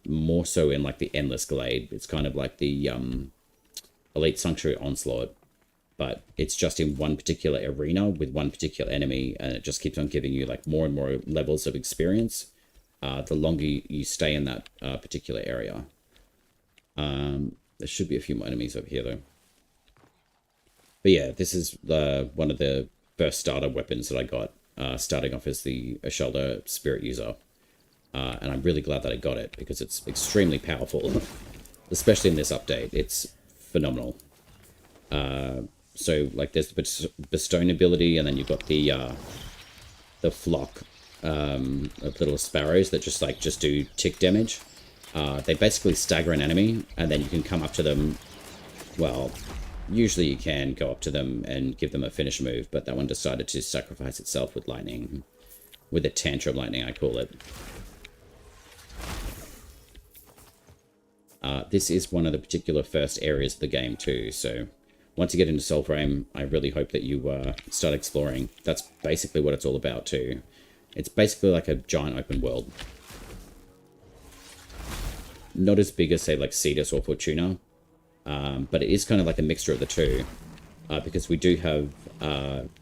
More so in like the Endless Glade. It's kind of like the Elite Sanctuary Onslaught. But it's just in one particular arena with one particular enemy, and it just keeps on giving you like more and more levels of experience the longer you stay in that particular area. There should be a few more enemies over here, though. But yeah, this is one of the first starter weapons that I got, starting off as the Shoulder Spirit user. And I'm really glad that I got it, because it's extremely powerful, especially in this update. It's phenomenal. So, like, there's the Bestone ability, and then you've got the flock of little sparrows that just do tick damage. They basically stagger an enemy, and then you can come up to them. Well, usually you can go up to them and give them a finish move, but that one decided to sacrifice itself with lightning. With a tantrum lightning, I call it. This is one of the particular first areas of the game too, so once you get into Soulframe, I really hope that you start exploring. That's basically what it's all about too. It's basically like a giant open world. Not as big as, say, like Cetus or Fortuna, but it is kind of like a mixture of the two, because we do have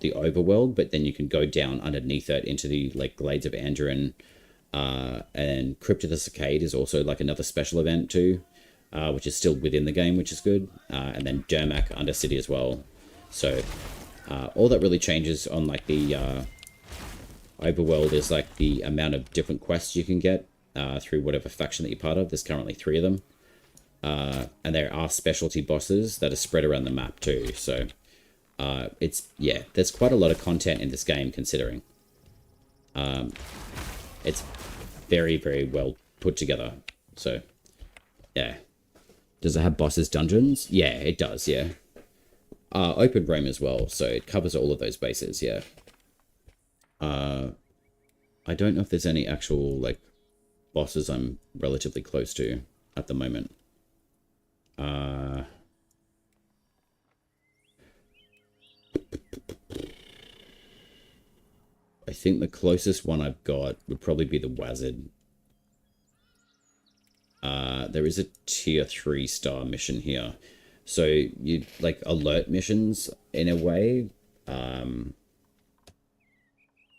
the overworld, but then you can go down underneath it into the like Glades of Anduin, and Crypt of the Cicade is also like another special event too, which is still within the game, which is good, and then Dermak Undercity as well. So all that really changes on like the overworld is like the amount of different quests you can get through whatever faction that you're part of. There's currently 3 of them. And there are specialty bosses that are spread around the map too. So yeah, there's quite a lot of content in this game considering. It's very, very well put together. So yeah. Does it have bosses dungeons? Yeah, it does, yeah. Open roam as well, so it covers all of those bases, yeah. I don't know if there's any actual like bosses I'm relatively close to at the moment. I think the closest one I've got would probably be the Wazard. There is a tier 3 star mission here. So you like alert missions in a way, are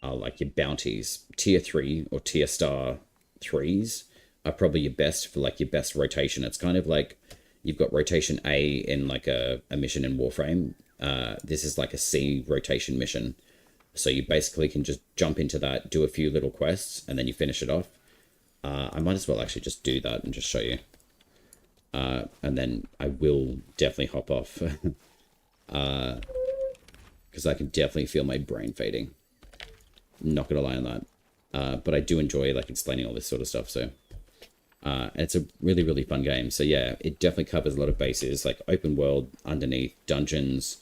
like your bounties. Tier 3 or tier star 3s are probably your best for like your best rotation. It's kind of like you've got rotation A in like a mission in Warframe. This is like a C rotation mission. So you basically can just jump into that, do a few little quests, and then you finish it off. I might as well actually just do that and just show you. And then I will definitely hop off. Because I can definitely feel my brain fading. Not gonna lie on that. But I do enjoy like explaining all this sort of stuff, so... it's a really, really fun game. So yeah, it definitely covers a lot of bases, like open world, underneath, dungeons.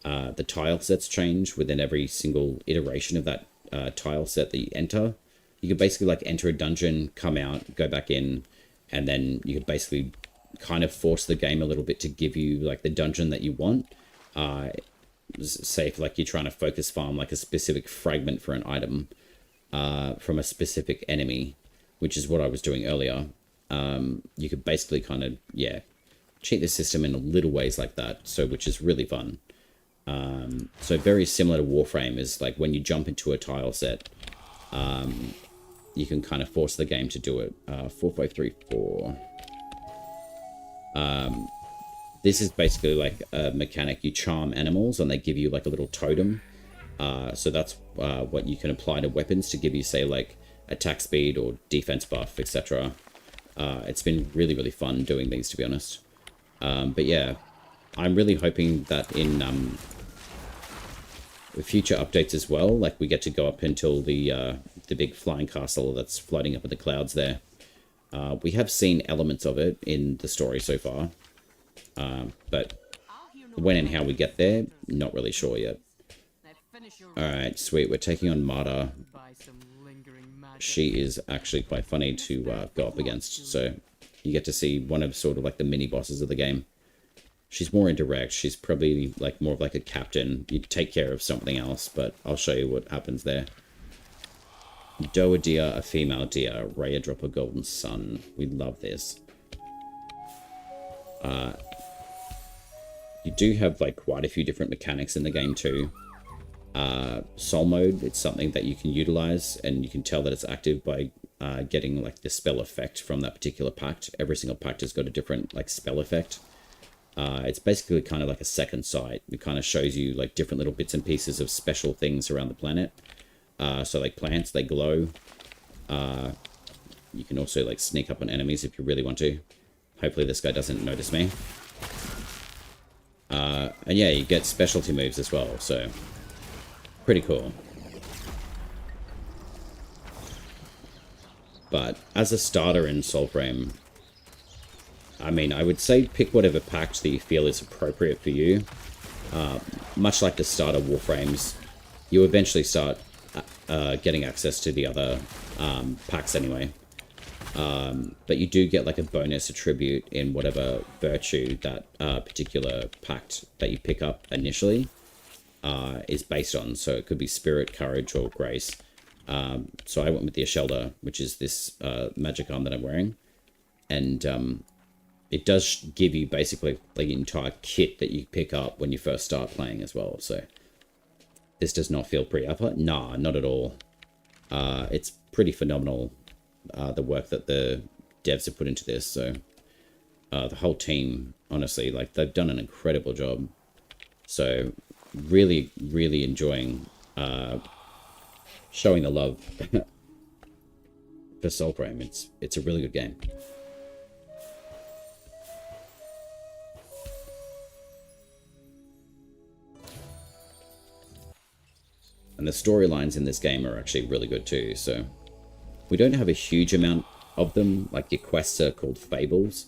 The tile sets change within every single iteration of that tile set that you enter. You could basically like enter a dungeon, come out, go back in, and then you could basically kind of force the game a little bit to give you like the dungeon that you want. Say if like you're trying to focus farm like a specific fragment for an item from a specific enemy, which is what I was doing earlier. You could basically kind of, yeah, cheat the system in little ways like that, so which is really fun. So very similar to Warframe is like when you jump into a tile set, you can kind of force the game to do it. 4534. This is basically like a mechanic. You charm animals and they give you like a little totem. So that's what you can apply to weapons to give you, say, like attack speed or defense buff, etc. It's been really, really fun doing these, to be honest. But yeah, I'm really hoping that in future updates as well, like we get to go up until the big flying castle that's floating up in the clouds there. We have seen elements of it in the story so far, but when and how we get there, not really sure yet. Alright, sweet. We're taking on Marta. She is actually quite funny to go up against, so you get to see one of sort of like the mini bosses of the game. She's more indirect. She's probably like more of like a captain. You take care of something else, but I'll show you what happens there. Doe a deer, a female deer, Rhea drop a golden sun. We love this. You do have like quite a few different mechanics in the game too. Soul mode, it's something that you can utilize, and you can tell that it's active by getting like the spell effect from that particular pact. Every single pact has got a different like spell effect. It's basically kind of like a second sight. It kind of shows you like different little bits and pieces of special things around the planet. So like plants, they glow. You can also like sneak up on enemies if you really want to. Hopefully this guy doesn't notice me. And yeah, you get specialty moves as well, so pretty cool. But as a starter in Soulframe, I mean, I would say pick whatever pact that you feel is appropriate for you. Much like the starter warframes, you eventually start getting access to the other packs anyway. But you do get like a bonus attribute in whatever virtue that particular pact that you pick up initially is based on. So it could be spirit, courage, or grace. So I went with the Ashelda, which is this magic arm that I'm wearing. And it does give you basically the entire kit that you pick up when you first start playing as well. So this does not feel pre-upper. Nah, not at all. It's pretty phenomenal, the work that the devs have put into this. So the whole team, honestly, like they've done an incredible job. So really, really enjoying showing the love for Soulframe. It's a really good game. And the storylines in this game are actually really good too. So we don't have a huge amount of them. Like your quests are called fables,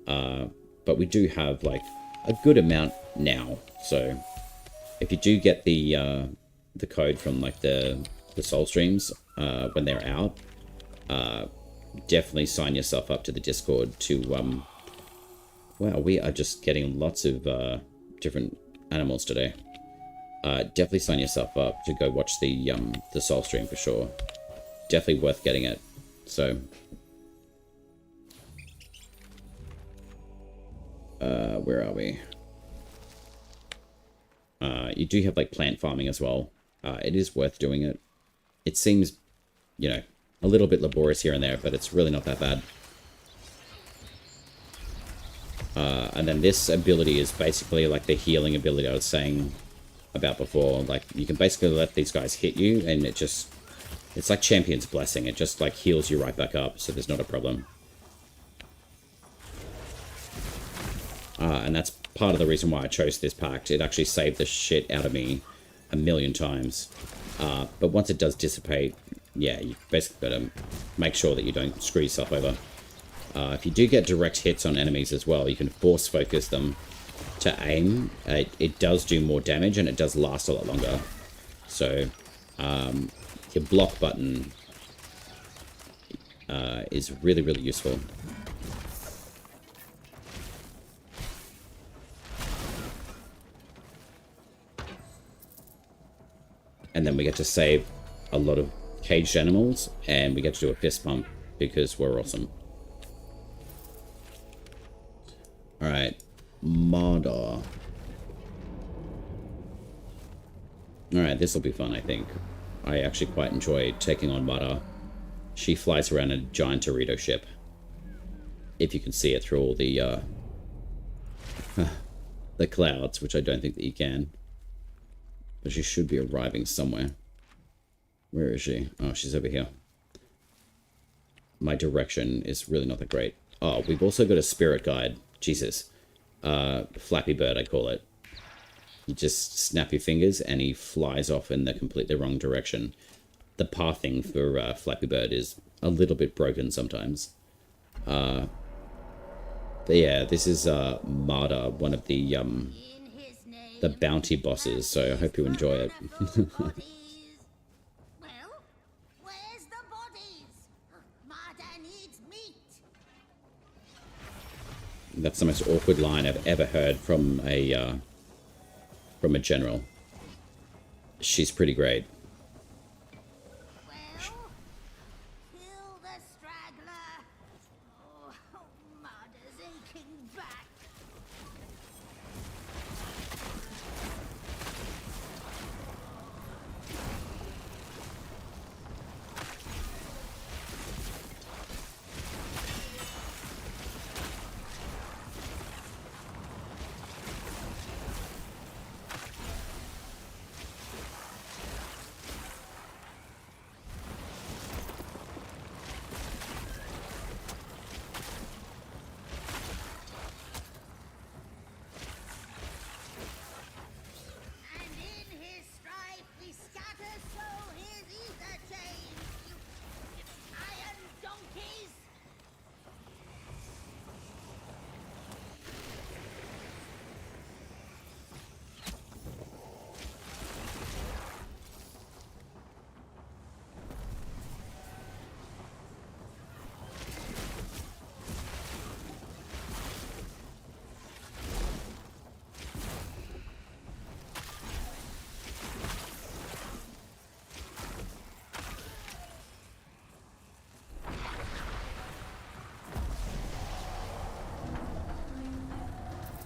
but we do have like a good amount now. So if you do get the code from like the soul streams when they're out, definitely sign yourself up to the Discord to wow, we are just getting lots of different animals today. Definitely sign yourself up to go watch the soul stream for sure. Definitely worth getting it. So where are we? You do have like plant farming as well. It is worth doing it. It seems, you know, a little bit laborious here and there, but it's really not that bad. And then this ability is basically like the healing ability I was saying about before. Like you can basically let these guys hit you, and it's like Champion's Blessing. It just like heals you right back up, so there's not a problem. And that's part of the reason why I chose this pact. It actually saved the shit out of me a million times. But once it does dissipate, yeah, you basically got to make sure that you don't screw yourself over. If you do get direct hits on enemies as well, you can force focus them to aim. It does do more damage, and it does last a lot longer. So your block button is really, really useful. And then we get to save a lot of caged animals, and we get to do a fist pump because we're awesome. Alright, Marda. Alright, this will be fun, I think. I actually quite enjoy taking on Marda. She flies around a giant Dorito ship. If you can see it through all the the clouds, which I don't think that you can. But she should be arriving somewhere. Where is she? Oh, she's over here. My direction is really not that great. Oh, we've also got a spirit guide. Jesus. Flappy Bird, I call it. You just snap your fingers and he flies off in the completely wrong direction. The pathing for Flappy Bird is a little bit broken sometimes. But yeah, this is Marta, one of the bounty bosses, so I hope you enjoy it. Well, where's the bodies? Marta needs meat. That's the most awkward line I've ever heard from a general. She's pretty great. Well, kill the straggler. Oh, Marta's aching back.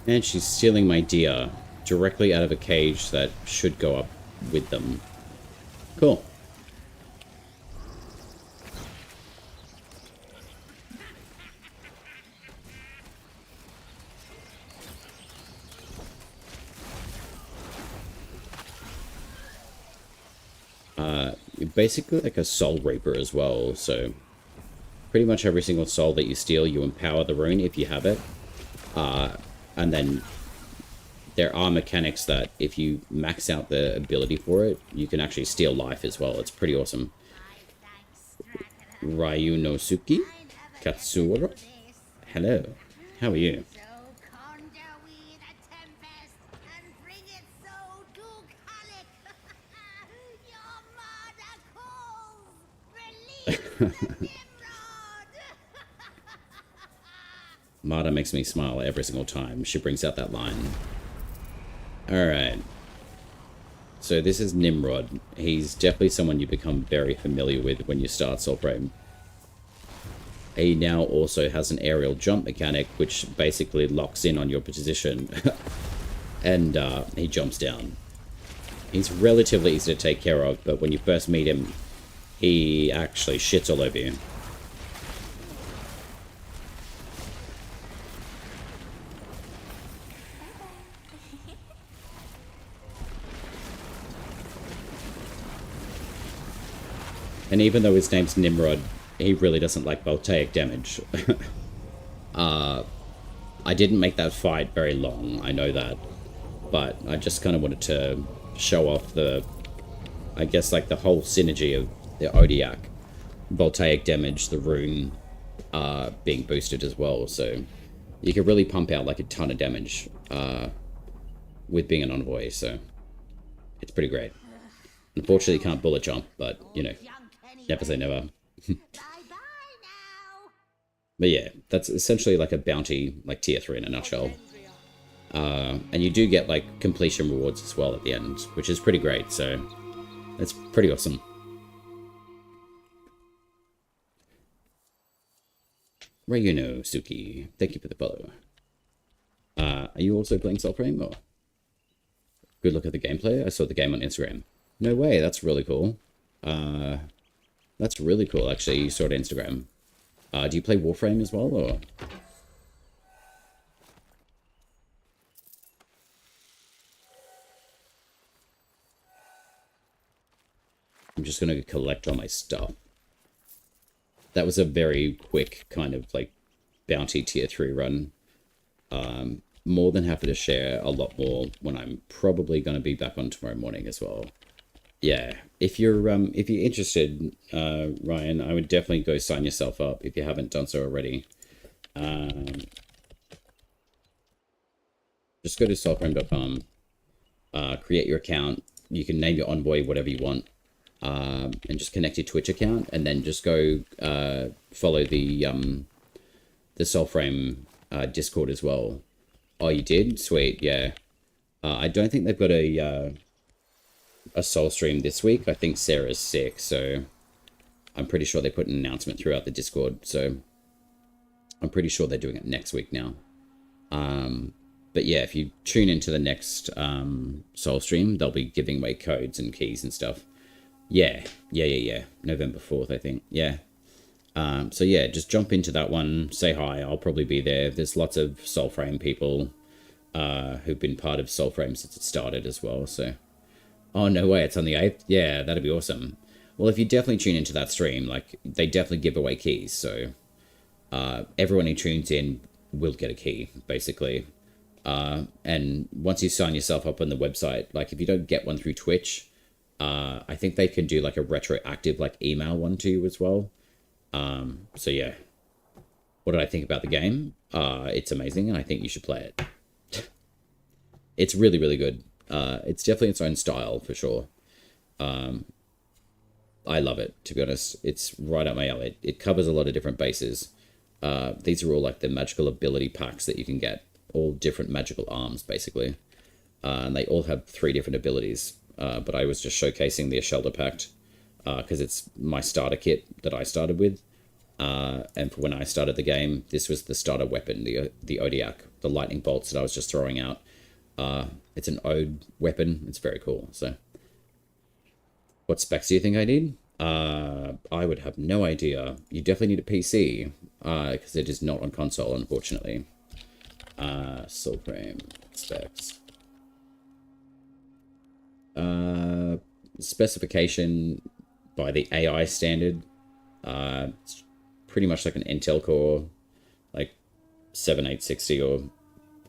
And she's stealing my deer directly out of a cage that should go up with them. Cool. You're basically like a soul reaper as well, so pretty much every single soul that you steal, you empower the rune if you have it. And then there are mechanics that if you max out the ability for it, you can actually steal life as well. It's pretty awesome. Ryunosuke Katsura. Hello. How are you? So conjure we the tempest and bring it so to Kalik. Your Marta calls. Release the Nimrod. Marta makes me smile every single time she brings out that line. Alright. So this is Nimrod. He's definitely someone you become very familiar with when you start Soulframe. He now also has an aerial jump mechanic, which basically locks in on your position. And he jumps down. He's relatively easy to take care of, but when you first meet him, he actually shits all over you. And even though his name's Nimrod, he really doesn't like voltaic damage. I didn't make that fight very long, I know that. But I just kind of wanted to show off the, I guess, like the whole synergy of the Odiak. Voltaic damage, the rune being boosted as well. So you can really pump out like a ton of damage with being an envoy. So it's pretty great. Unfortunately, you can't bullet jump, but, you know, never say never. Bye-bye now. But yeah, that's essentially like a bounty, like tier 3 in a nutshell. And you do get like completion rewards as well at the end, which is pretty great, so that's pretty awesome. Ryunosuke, thank you for the follow. Are you also playing Soulframe, or? Good look at the gameplay. I saw the game on Instagram. No way, that's really cool. That's really cool, actually. You saw it on Instagram. Do you play Warframe as well, or? I'm just going to collect all my stuff. That was a very quick kind of like bounty tier 3 run. More than happy to share a lot more when I'm probably going to be back on tomorrow morning as well. Yeah, if you're interested, Ryan, I would definitely go sign yourself up if you haven't done so already. Just go to soulframe.com, create your account. You can name your envoy whatever you want, and just connect your Twitch account, and then just go follow the Soulframe Discord as well. Oh, you did? Sweet, yeah. I don't think they've got a soul stream this week. I think Sarah's sick, so I'm pretty sure they put an announcement throughout the Discord, so I'm pretty sure they're doing it next week now. But yeah, if you tune into the next soul stream, they'll be giving away codes and keys and stuff. Yeah. November 4th, I think. Yeah. So yeah, just jump into that one, say hi. I'll probably be there. There's lots of Soulframe people who've been part of Soulframe since it started as well, so... Oh, no way, it's on the 8th? Yeah, that'd be awesome. Well, if you definitely tune into that stream, like, they definitely give away keys, so... everyone who tunes in will get a key, basically. And once you sign yourself up on the website, like, if you don't get one through Twitch, I think they can do, like, a retroactive, like, email one to you as well. So, yeah. What did I think about the game? It's amazing, and I think you should play it. It's really, really good. It's definitely its own style, for sure. I love it, to be honest. It's right up my alley. It covers a lot of different bases. These are all like the magical ability packs that you can get. All different magical arms, basically. And they all have 3 different abilities. But I was just showcasing the Ashelda Pact, because it's my starter kit that I started with. And for when I started the game, this was the starter weapon, the Odiak, the lightning bolts that I was just throwing out. It's an Ode weapon. It's very cool. So, what specs do you think I need? I would have no idea. You definitely need a PC, because it is not on console, unfortunately. Soulframe specs. Specification by the AI standard. It's pretty much like an Intel Core, like 7860 or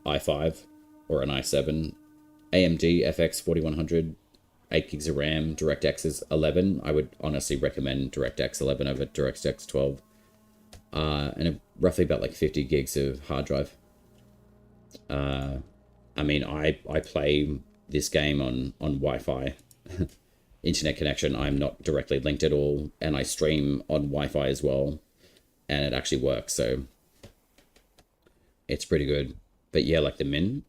i5 or an i7. AMD FX 4100, 8 gigs of RAM, DirectX is 11. I would honestly recommend DirectX 11 over DirectX 12. And roughly about like 50 gigs of hard drive. I mean, I play this game on Wi-Fi. Internet connection. I'm not directly linked at all, and I stream on Wi-Fi as well, and it actually works, so it's pretty good. But yeah, like the min,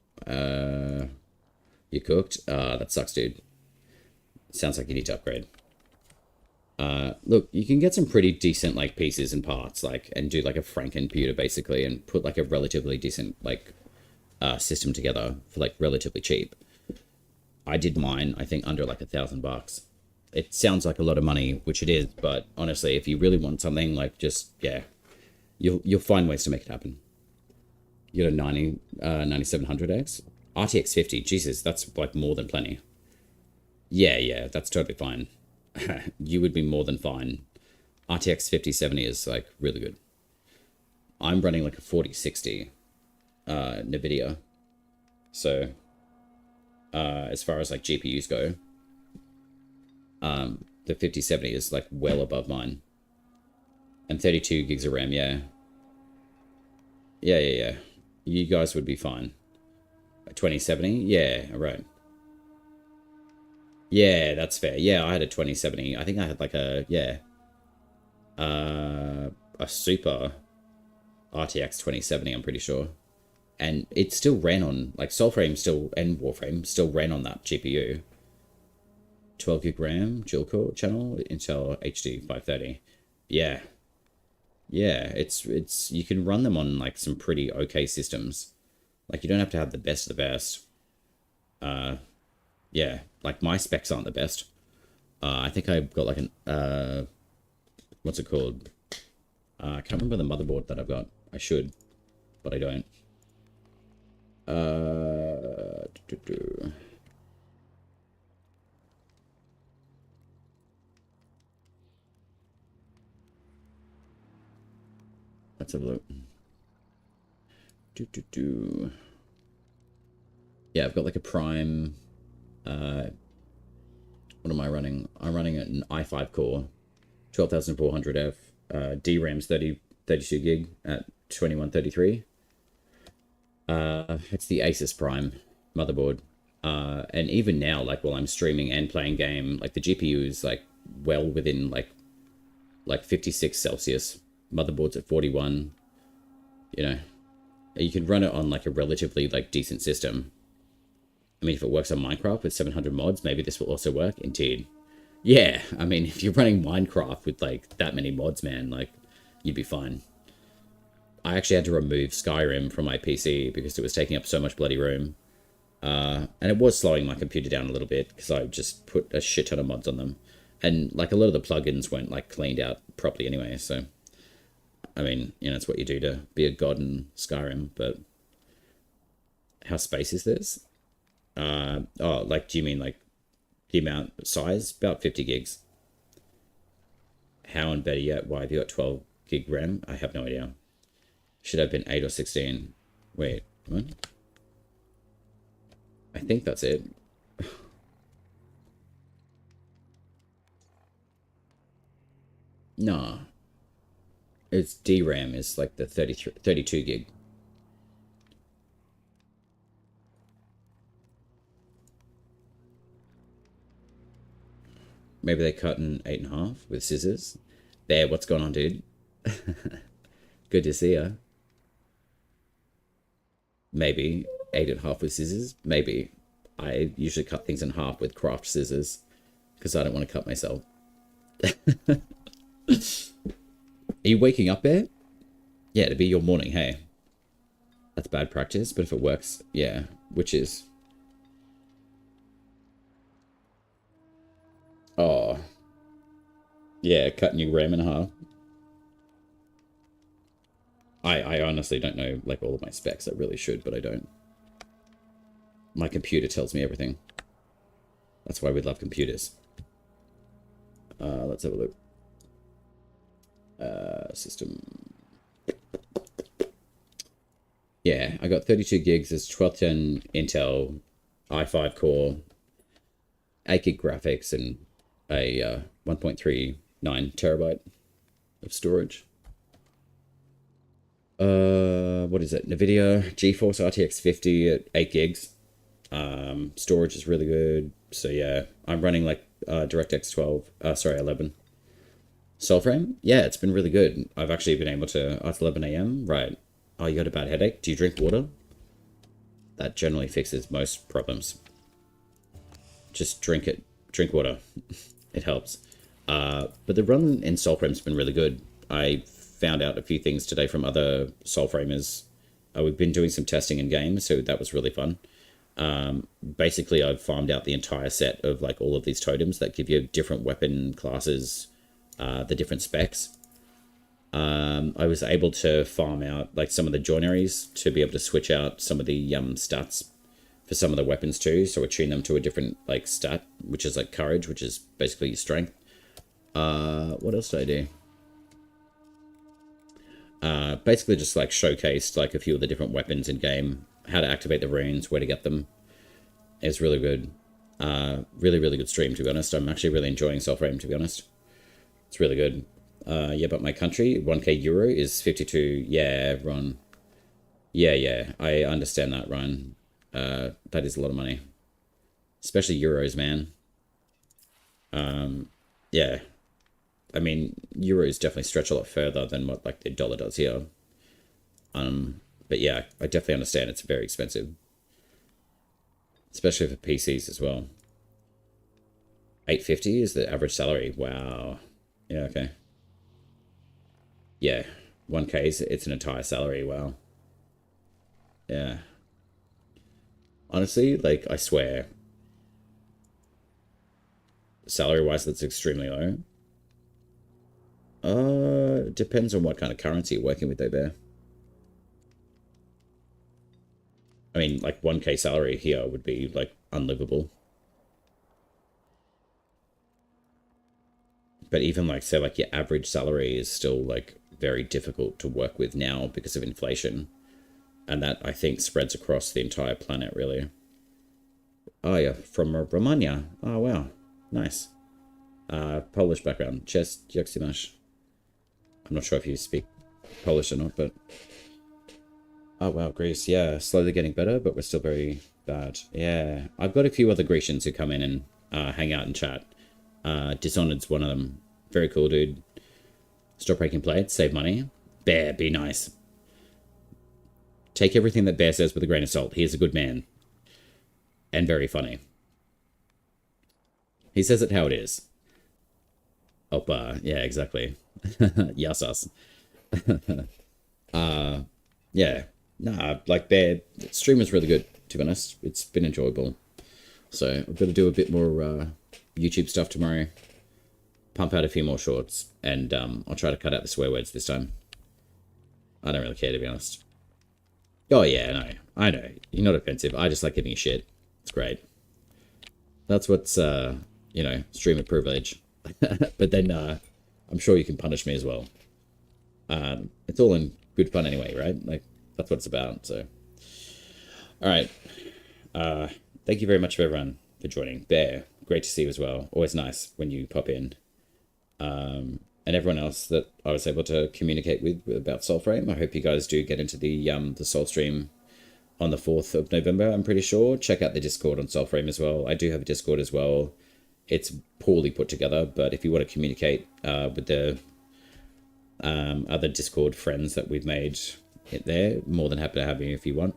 you cooked. That sucks, dude. Sounds like you need to upgrade. Look, you can get some pretty decent like pieces and parts, like, and do like a Franken-computer basically, and put like a relatively decent like system together for like relatively cheap. I did mine, I think, under like $1,000. It sounds like a lot of money, which it is, but honestly, if you really want something, like, just, yeah, you'll find ways to make it happen. You got a 9700X? RTX 50, Jesus, that's like more than plenty. Yeah, that's totally fine. You would be more than fine. RTX 5070 is like really good. I'm running like a 4060 NVIDIA. So as far as like GPUs go, the 5070 is like well above mine. And 32 gigs of RAM, yeah. Yeah. You guys would be fine. 2070? Yeah, right. Yeah, that's fair. Yeah, I had a 2070. I think I had like a super RTX 2070, I'm pretty sure. And it still ran on, like, Soulframe still, and Warframe still ran on that GPU. 12 gig RAM, dual core channel, Intel HD 530. Yeah, it's you can run them on, like, some pretty okay systems. Like, you don't have to have the best of the best. Yeah, like, my specs aren't the best. I think I've got, like, an, what's it called? I can't remember the motherboard that I've got. I should, but I don't. let's have a look. Yeah, I've got like a prime. What am I running? I'm running an i5 core, 12,400F. DRAM's 32 gig at 2133. It's the Asus Prime motherboard. And even now, like while I'm streaming and playing game, like the GPU is like well within like 56 Celsius. Motherboard's at 41. You know, you can run it on like a relatively like decent system. I mean, if it works on Minecraft with 700 mods, maybe this will also work. Indeed. Yeah, I mean, if you're running Minecraft with like that many mods, man, like you'd be fine. I actually had to remove Skyrim from my PC because it was taking up so much bloody room. And it was slowing my computer down a little bit because I just put a shit ton of mods on them. And like a lot of the plugins weren't like cleaned out properly anyway. So, I mean, you know, it's what you do to be a god in Skyrim. But how space is this? Oh, like, do you mean like the amount size? About 50 gigs. How and better yet, why have you got 12 gig RAM? I have no idea. Should have been 8 or 16. Wait, what? I think that's it. Nah. It's DRAM is like the 32 gig. Maybe they cut in 8.5 with scissors. There, what's going on, dude? Good to see ya. Maybe 8.5 with scissors. Maybe. I usually cut things in half with craft scissors because I don't want to cut myself. Are you waking up there? Yeah, it'd be your morning, hey. That's bad practice, but if it works, yeah, which is... Oh. Yeah, cutting your RAM in half. I honestly don't know, like, all of my specs. I really should, but I don't. My computer tells me everything. That's why we love computers. Let's have a look. System. Yeah, I got 32 gigs. It's 1210 Intel i5 core, 8 gig graphics, and a 1.39 terabyte of storage. What is it? NVIDIA GeForce RTX 50 at 8 gigs. Storage is really good. So yeah, I'm running like DirectX 11. Soulframe? Yeah, it's been really good. I've actually been able to... Oh, it's 11 a.m? Right. Oh, you got a bad headache? Do you drink water? That generally fixes most problems. Just drink it. Drink water. It helps. But the run in Soulframe's been really good. I found out a few things today from other Soulframers. We've been doing some testing in games, so that was really fun. Basically, I've farmed out the entire set of like all of these totems that give you different weapon classes, the different specs. I was able to farm out like some of the joineries to be able to switch out some of the stats for some of the weapons too. So attune them to a different like stat, which is like courage, which is basically your strength. What else did I do? Basically just like showcased like a few of the different weapons in game, how to activate the runes, where to get them. It's really good. Really, really good stream, to be honest. I'm actually really enjoying Soulframe, to be honest. It's really good. Yeah, but my country, 1k euro is 52. Yeah, Ron. Yeah, I understand that, Ron. That is a lot of money. Especially euros, man. Yeah. I mean, euros definitely stretch a lot further than what like the dollar does here. But yeah, I definitely understand it's very expensive. Especially for PCs as well. 850 is the average salary. Wow. Yeah, okay. Yeah, 1k is it's an entire salary. Wow. Yeah. Honestly, like, I swear, salary-wise, that's extremely low. Depends on what kind of currency you're working with though, Bear. I mean, like, 1k salary here would be, like, unlivable. But even like, say like your average salary is still like very difficult to work with now because of inflation. And that, I think, spreads across the entire planet, really. Oh, yeah, from Romania. Oh, wow. Nice. Polish background. Cześć, jak się masz? I'm not sure if you speak Polish or not, but... Oh, wow, Greece. Yeah, slowly getting better, but we're still very bad. Yeah. I've got a few other Grecians who come in and hang out and chat. Dishonored's one of them. Very cool, dude. Stop breaking plates, save money. Bear, be nice. Take everything that Bear says with a grain of salt. He is a good man. And very funny. He says it how it is. Opa, yeah, exactly. Yasas. Yeah. Nah, like Bear, stream was really good, to be honest. It's been enjoyable. So, I've got to do a bit more YouTube stuff tomorrow. Pump out a few more shorts. And I'll try to cut out the swear words this time. I don't really care, to be honest. Oh, yeah, no. I know. You're not offensive. I just like giving you shit. It's great. That's what's, you know, streamer privilege. But then I'm sure you can punish me as well. It's all in good fun anyway, right? Like, that's what it's about, so. All right. Thank you very much for everyone for joining. Bear, great to see you as well. Always nice when you pop in. And everyone else that I was able to communicate with about Soulframe. I hope you guys do get into the Soul stream on the 4th of November, I'm pretty sure. Check out the Discord on Soulframe as well. I do have a Discord as well. It's poorly put together, but if you want to communicate with the other Discord friends that we've made there, more than happy to have you if you want.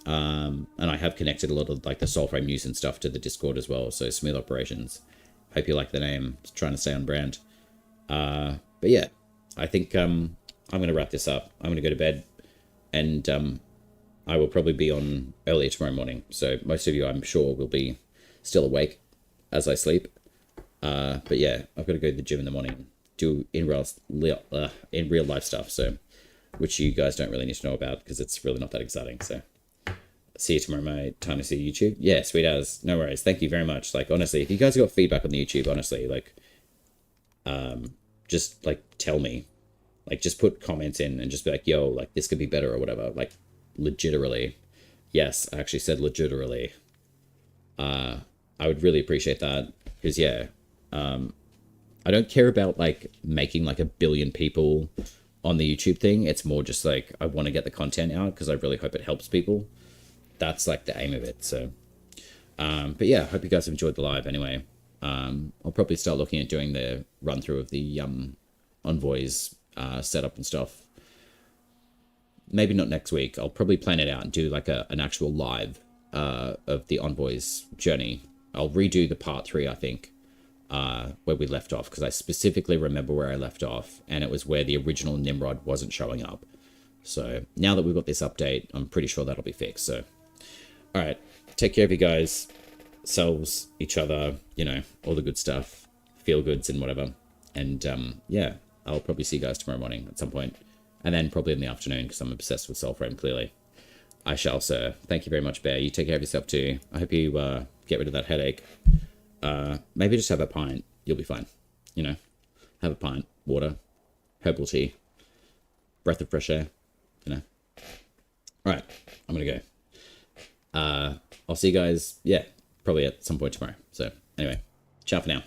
And I have connected a lot of like the Soulframe news and stuff to the Discord as well, so Smooth Operations. Hope you like the name. Just trying to stay on brand. But yeah, I think I'm going to wrap this up. I'm going to go to bed, and I will probably be on earlier tomorrow morning. So most of you, I'm sure, will be still awake as I sleep. But yeah, I've got to go to the gym in the morning, do in real life stuff. So, which you guys don't really need to know about because it's really not that exciting. So, see you tomorrow, mate. Time to see YouTube. Yeah, sweet as. No worries. Thank you very much. Like, honestly, if you guys got feedback on the YouTube, honestly, like, just like tell me, like, just put comments in and just be like, yo, like, this could be better or whatever. Like, legitimately. Yes, I actually said legitimately. I would really appreciate that because, yeah, I don't care about like making like 1 billion people on the YouTube thing. It's more just like I want to get the content out because I really hope it helps people. That's like the aim of it. So, but yeah, hope you guys have enjoyed the live anyway. I'll probably start looking at doing the run through of the Envoys setup and stuff. Maybe not next week. I'll probably plan it out and do like an actual live of the Envoys journey. I'll redo the part 3, I think, where we left off, because I specifically remember where I left off, and it was where the original Nimrod wasn't showing up. So now that we've got this update, I'm pretty sure that'll be fixed. So, all right, take care of you guys, selves, each other, you know, all the good stuff, feel goods and whatever. And yeah, I'll probably see you guys tomorrow morning at some point, and then probably in the afternoon because I'm obsessed with Soulframe, clearly. I shall, sir. Thank you very much, Bear. You take care of yourself too. I hope you get rid of that headache. Maybe just have a pint. You'll be fine. You know, have a pint, water, herbal tea, breath of fresh air, you know. All right, I'm going to go. I'll see you guys, yeah, probably at some point tomorrow. So anyway, ciao for now.